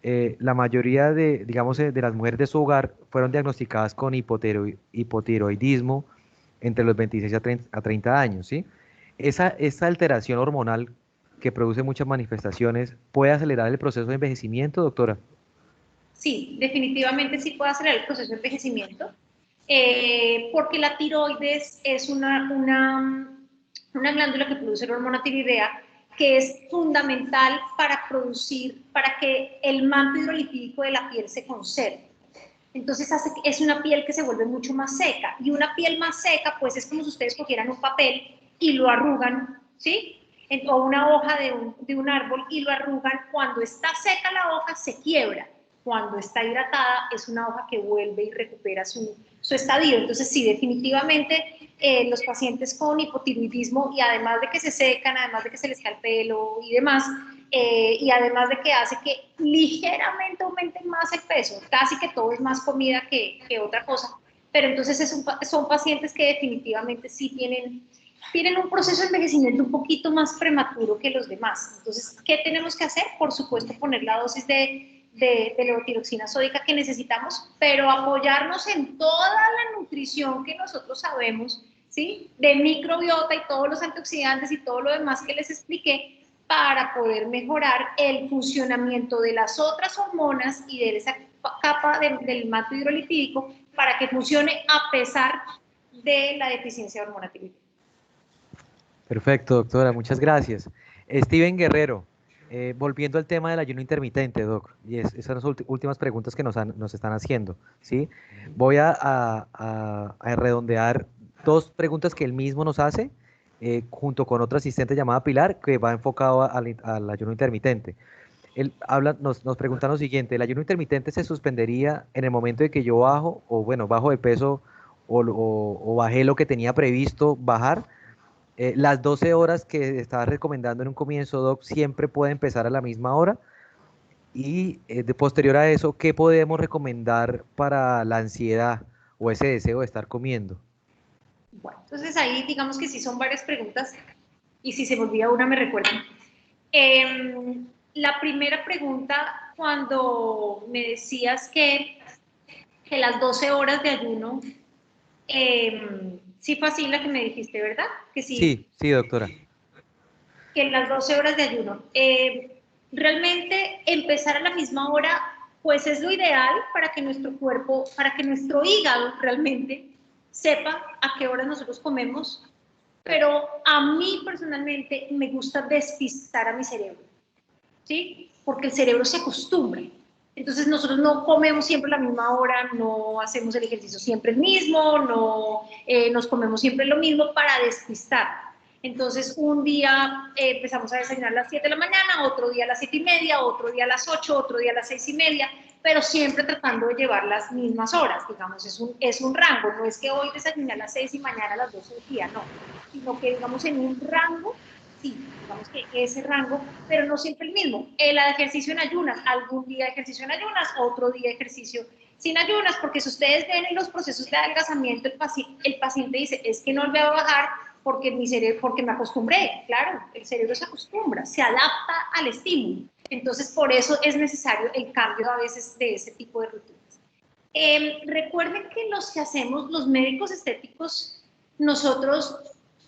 La mayoría de las mujeres de su hogar fueron diagnosticadas con hipotiroidismo entre los 26 a 30 años, ¿sí? Esa alteración hormonal que produce muchas manifestaciones, ¿puede acelerar el proceso de envejecimiento, doctora? Sí, definitivamente sí puede acelerar el proceso de envejecimiento, porque la tiroides es una glándula que produce la hormona tiroidea, que es fundamental para que el manto hidrolipídico de la piel se conserve. Entonces es una piel que se vuelve mucho más seca, y una piel más seca pues es como si ustedes cogieran un papel y lo arrugan, ¿sí? o una hoja de un árbol y lo arrugan, cuando está seca la hoja se quiebra, cuando está hidratada es una hoja que vuelve y recupera su estadio. Entonces sí, definitivamente los pacientes con hipotiroidismo, y además de que se secan, además de que se les cae el pelo y demás, y además de que hace que ligeramente aumenten más el peso, casi que todo es más comida que otra cosa, pero entonces son pacientes que definitivamente sí tienen un proceso de envejecimiento un poquito más prematuro que los demás. Entonces, ¿qué tenemos que hacer? Por supuesto, poner la dosis de levotiroxina sódica que necesitamos, pero apoyarnos en toda la nutrición que nosotros sabemos, ¿sí? De microbiota y todos los antioxidantes y todo lo demás que les expliqué, para poder mejorar el funcionamiento de las otras hormonas y de esa capa del manto hidrolipídico para que funcione a pesar de la deficiencia de hormona tiroidea. Perfecto, doctora, muchas gracias. Steven Guerrero, volviendo al tema del ayuno intermitente, doc, y esas son las últimas preguntas que nos están haciendo, ¿sí? Voy a redondear dos preguntas que él mismo nos hace, junto con otra asistente llamada Pilar, que va enfocado al ayuno intermitente. Él nos pregunta lo siguiente: ¿el ayuno intermitente se suspendería en el momento de que yo bajo, o bueno, bajo de peso, o bajé lo que tenía previsto bajar? Las 12 horas que estaba recomendando en un comienzo, doc, siempre puede empezar a la misma hora. Y de posterior a eso, ¿qué podemos recomendar para la ansiedad o ese deseo de estar comiendo? Bueno, entonces ahí digamos que sí son varias preguntas, y si se me olvida una me recuerdan. La primera pregunta, cuando me decías que las 12 horas de ayuno, sí fue así la que me dijiste, ¿verdad? Que sí, Sí, doctora. que las 12 horas de ayuno. Realmente empezar a la misma hora, pues es lo ideal para que nuestro cuerpo, para que nuestro hígado realmente sepa a qué horas nosotros comemos, pero a mí personalmente me gusta despistar a mi cerebro, ¿sí? Porque el cerebro se acostumbra. Entonces nosotros no comemos siempre a la misma hora, no hacemos el ejercicio siempre el mismo, no nos comemos siempre lo mismo para despistar. Entonces un día empezamos a desayunar a las 7 de la mañana, otro día a las 7:30, otro día a las 8, otro día a las 6:30, pero siempre tratando de llevar las mismas horas, digamos, es un rango, no es que hoy desayuné a las 6 y mañana a las 12 del día, no, sino que digamos en un rango, sí, digamos que ese rango, pero no siempre el mismo. El ejercicio en ayunas, algún día ejercicio en ayunas, otro día ejercicio sin ayunas, porque si ustedes ven en los procesos de adelgazamiento, el paciente dice, es que no voy a bajar porque mi cerebro, porque me acostumbré. Claro, el cerebro se acostumbra, se adapta al estímulo. Entonces, por eso es necesario el cambio a veces de ese tipo de rutinas. Recuerden que los que hacemos, los médicos estéticos, nosotros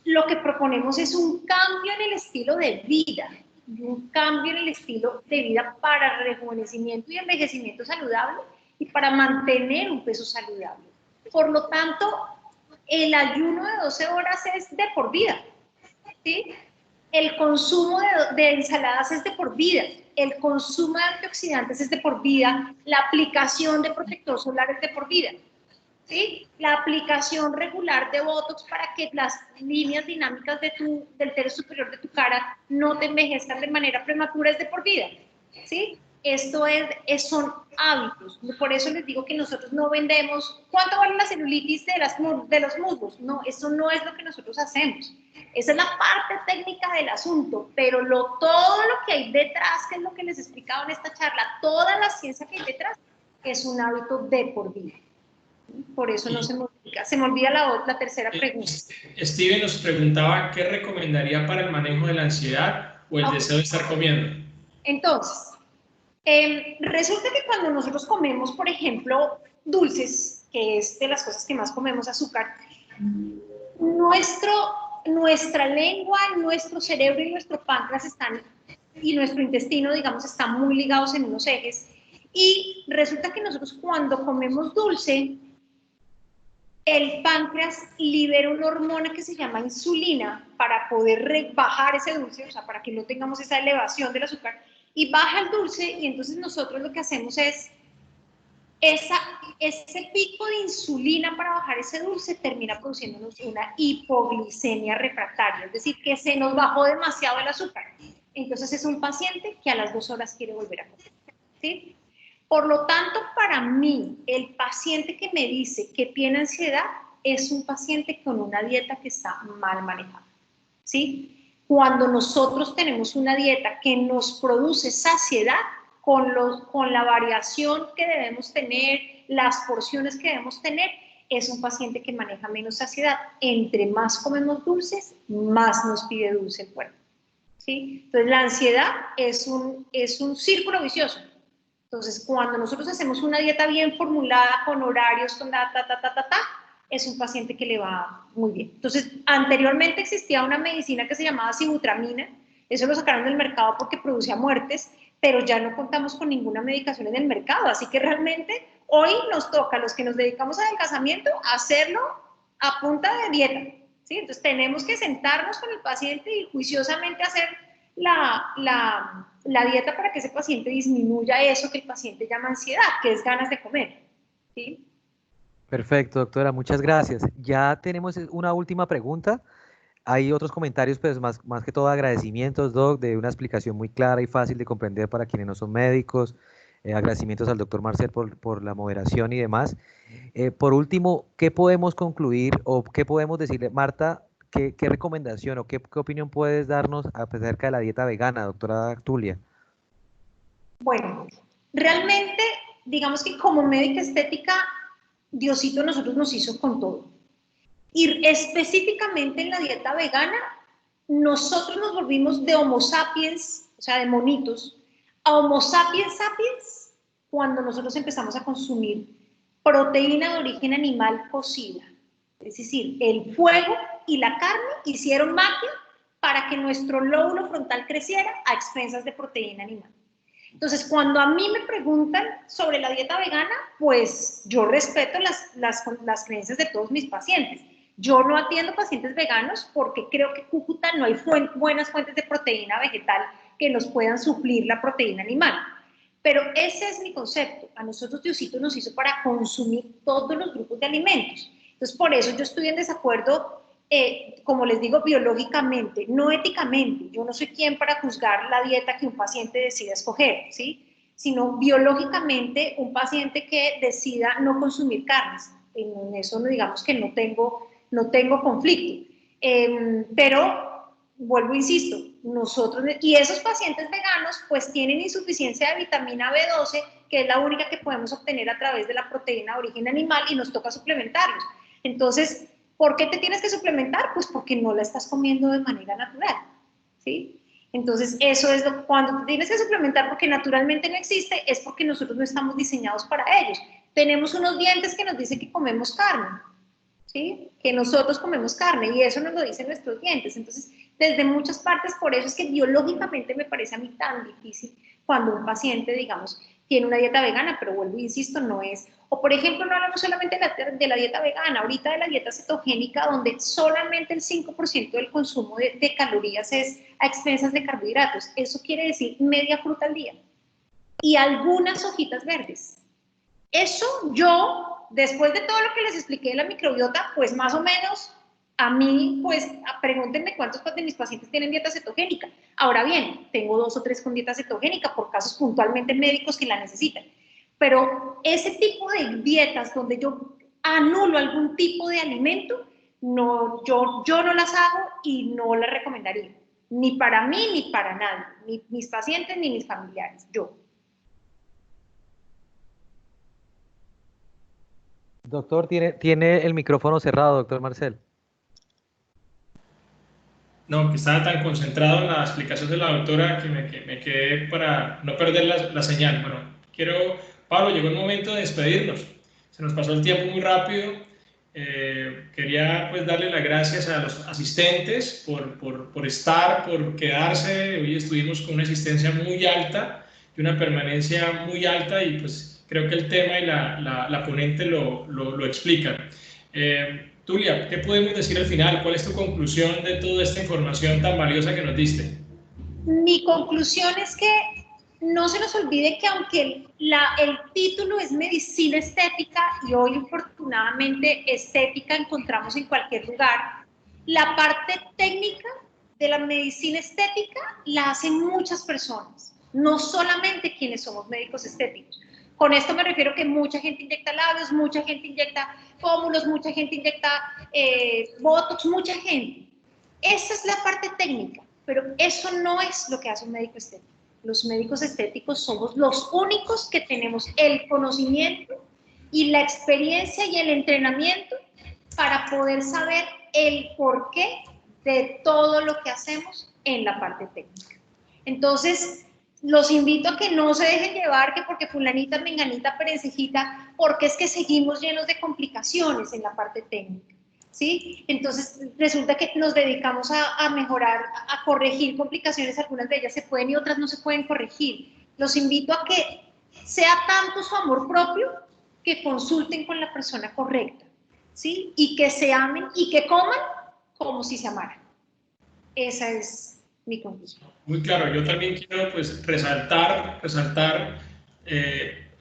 lo que proponemos es un cambio en el estilo de vida, un cambio en el estilo de vida para rejuvenecimiento y envejecimiento saludable y para mantener un peso saludable. Por lo tanto, el ayuno de 12 horas es de por vida, ¿sí? El consumo de ensaladas es de por vida, el consumo de antioxidantes es de por vida, la aplicación de protector solar es de por vida, ¿sí? La aplicación regular de Botox para que las líneas dinámicas del tercio superior de tu cara no te envejezcan de manera prematura es de por vida, ¿sí? Esto son hábitos. Por eso les digo que nosotros no vendemos cuánto vale la celulitis de los muslos. No, eso no es lo que nosotros hacemos. Esa es la parte técnica del asunto, pero todo lo que hay detrás, que es lo que les he explicado en esta charla, toda la ciencia que hay detrás, es un hábito de por vida. Por eso no se me olvida. Se me olvida la tercera pregunta. Steven nos preguntaba qué recomendaría para el manejo de la ansiedad o el deseo de estar comiendo. Entonces, resulta que cuando nosotros comemos, por ejemplo, dulces, que es de las cosas que más comemos, azúcar, nuestra lengua, nuestro cerebro y nuestro páncreas y nuestro intestino, digamos, están muy ligados en unos ejes. Y resulta que nosotros cuando comemos dulce, el páncreas libera una hormona que se llama insulina para poder bajar ese dulce, o sea, para que no tengamos esa elevación del azúcar, y baja el dulce, y entonces nosotros lo que hacemos es ese pico de insulina para bajar ese dulce termina produciéndonos una hipoglicemia refractaria, es decir, que se nos bajó demasiado el azúcar. Entonces es un paciente que a las 2 horas quiere volver a comer, ¿sí? Por lo tanto, para mí, el paciente que me dice que tiene ansiedad es un paciente con una dieta que está mal manejada, ¿sí? Cuando nosotros tenemos una dieta que nos produce saciedad, con la variación que debemos tener, las porciones que debemos tener, es un paciente que maneja menos saciedad. Entre más comemos dulces, más nos pide dulce el cuerpo, ¿sí? Entonces, la ansiedad es un círculo vicioso. Entonces, cuando nosotros hacemos una dieta bien formulada, con horarios, con es un paciente que le va muy bien. Entonces, anteriormente existía una medicina que se llamaba sibutramina, eso lo sacaron del mercado porque producía muertes, pero ya no contamos con ninguna medicación en el mercado, así que realmente hoy nos toca a los que nos dedicamos al adelgazamiento hacerlo a punta de dieta, ¿sí? Entonces tenemos que sentarnos con el paciente y juiciosamente hacer la dieta para que ese paciente disminuya eso que el paciente llama ansiedad, que es ganas de comer, ¿sí? Perfecto, doctora, muchas gracias. Ya tenemos una última pregunta. Hay otros comentarios, pues más que todo agradecimientos, Doc, de una explicación muy clara y fácil de comprender para quienes no son médicos. Agradecimientos al doctor Marcel por la moderación y demás. Por último, ¿qué podemos concluir o qué podemos decirle? Marta, ¿qué recomendación o qué opinión puedes darnos acerca de la dieta vegana, doctora Tulia? Bueno, realmente, digamos que como médica estética, Diosito nosotros nos hizo con todo. Y específicamente en la dieta vegana, nosotros nos volvimos de Homo sapiens, o sea, de monitos, a Homo sapiens sapiens cuando nosotros empezamos a consumir proteína de origen animal cocida. Es decir, el fuego y la carne hicieron magia para que nuestro lóbulo frontal creciera a expensas de proteína animal. Entonces, cuando a mí me preguntan sobre la dieta vegana, pues yo respeto las creencias de todos mis pacientes. Yo no atiendo pacientes veganos porque creo que en Cúcuta no hay buenas fuentes de proteína vegetal que nos puedan suplir la proteína animal. Pero ese es mi concepto. A nosotros Diosito nos hizo para consumir todos los grupos de alimentos. Entonces, por eso yo estoy en desacuerdo, como les digo, biológicamente, no éticamente. Yo no soy quien para juzgar la dieta que un paciente decida escoger, ¿sí? Sino biológicamente un paciente que decida no consumir carnes. En eso digamos que no tengo conflicto. Pero vuelvo, insisto, nosotros, y esos pacientes veganos pues tienen insuficiencia de vitamina B12, que es la única que podemos obtener a través de la proteína de origen animal y nos toca suplementarlos. Entonces, ¿por qué te tienes que suplementar? Pues porque no la estás comiendo de manera natural, ¿sí? Entonces, eso es cuando te tienes que suplementar porque naturalmente no existe, es porque nosotros no estamos diseñados para ellos. Tenemos unos dientes que nos dicen que comemos carne, ¿sí? Que nosotros comemos carne y eso nos lo dicen nuestros dientes. Entonces, desde muchas partes, por eso es que biológicamente me parece a mí tan difícil cuando un paciente, digamos, tiene una dieta vegana, pero vuelvo, insisto, no es. O por ejemplo, no hablamos solamente de la dieta vegana, ahorita de la dieta cetogénica, donde solamente el 5% del consumo de calorías es a expensas de carbohidratos. Eso quiere decir media fruta al día y algunas hojitas verdes. Eso yo, después de todo lo que les expliqué de la microbiota, pues más o menos a mí, pues pregúntenme cuántos de mis pacientes tienen dieta cetogénica. Ahora bien, tengo 2 o 3 con dieta cetogénica por casos puntualmente médicos que la necesitan. Pero ese tipo de dietas donde yo anulo algún tipo de alimento, no, yo no las hago y no las recomendaría. Ni para mí, ni para nadie. Ni mis pacientes, ni mis familiares. Yo. Doctor, tiene el micrófono cerrado, doctor Marcel. No, que estaba tan concentrado en la explicación de la doctora que me quedé para no perder la señal. Bueno, Pablo, llegó el momento de despedirnos. Se nos pasó el tiempo muy rápido. Quería pues darle las gracias a los asistentes por estar, por quedarse. Hoy estuvimos con una asistencia muy alta y una permanencia muy alta y pues creo que el tema y la ponente lo explican. Tulia, ¿qué podemos decir al final? ¿Cuál es tu conclusión de toda esta información tan valiosa que nos diste? Mi conclusión es que no se nos olvide que aunque el título es medicina estética, y hoy afortunadamente estética encontramos en cualquier lugar, la parte técnica de la medicina estética la hacen muchas personas, no solamente quienes somos médicos estéticos. Con esto me refiero que mucha gente inyecta labios, mucha gente inyecta pómulos, mucha gente inyecta botox, mucha gente. Esa es la parte técnica, pero eso no es lo que hace un médico estético. Los médicos estéticos somos los únicos que tenemos el conocimiento y la experiencia y el entrenamiento para poder saber el porqué de todo lo que hacemos en la parte técnica. Entonces, los invito a que no se dejen llevar que porque fulanita, menganita, perencejita, porque es que seguimos llenos de complicaciones en la parte técnica, ¿sí? Entonces, resulta que nos dedicamos a mejorar, a corregir complicaciones, algunas de ellas se pueden y otras no se pueden corregir. Los invito a que sea tanto su amor propio que consulten con la persona correcta, ¿sí? Y que se amen y que coman como si se amaran. Esa es mi conclusión. Muy claro, yo también quiero pues resaltar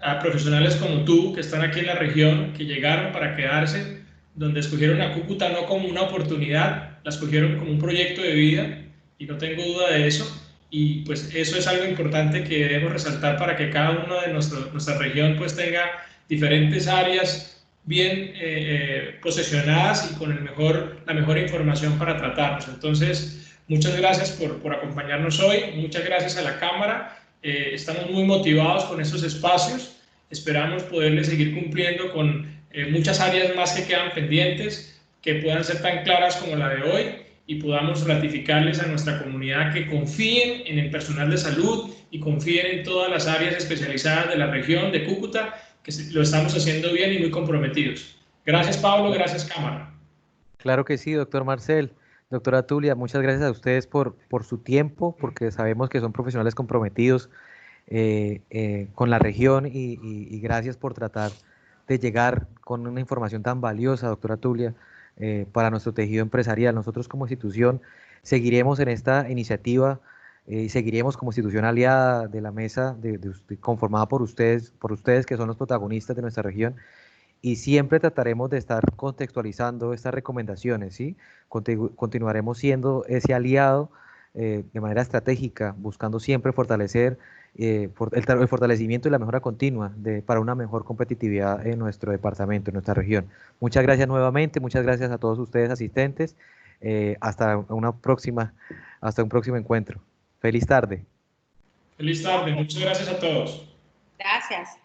a profesionales como tú que están aquí en la región, que llegaron para quedarse, donde escogieron a Cúcuta no como una oportunidad, la escogieron como un proyecto de vida y no tengo duda de eso. Y pues eso es algo importante que debemos resaltar para que cada uno de nuestra región pues tenga diferentes áreas bien posesionadas y con la mejor información para tratarnos. Entonces, muchas gracias por acompañarnos hoy, muchas gracias a la Cámara, estamos muy motivados con estos espacios, esperamos poderles seguir cumpliendo con muchas áreas más que quedan pendientes, que puedan ser tan claras como la de hoy y podamos ratificarles a nuestra comunidad que confíen en el personal de salud y confíen en todas las áreas especializadas de la región de Cúcuta, que lo estamos haciendo bien y muy comprometidos. Gracias, Pablo, gracias, Cámara. Claro que sí, doctor Marcel. Doctora Tulia, muchas gracias a ustedes por su tiempo, porque sabemos que son profesionales comprometidos con la región y gracias por tratar de llegar con una información tan valiosa, doctora Tulia, para nuestro tejido empresarial. Nosotros como institución seguiremos en esta iniciativa y seguiremos como institución aliada de la mesa conformada por ustedes que son los protagonistas de nuestra región y siempre trataremos de estar contextualizando estas recomendaciones, ¿sí? Continuaremos siendo ese aliado de manera estratégica, buscando siempre fortalecer el fortalecimiento y la mejora continua para una mejor competitividad en nuestro departamento, en nuestra región. Muchas gracias nuevamente, muchas gracias a todos ustedes asistentes. Hasta un próximo encuentro. Feliz tarde. Feliz tarde, muchas gracias a todos. Gracias.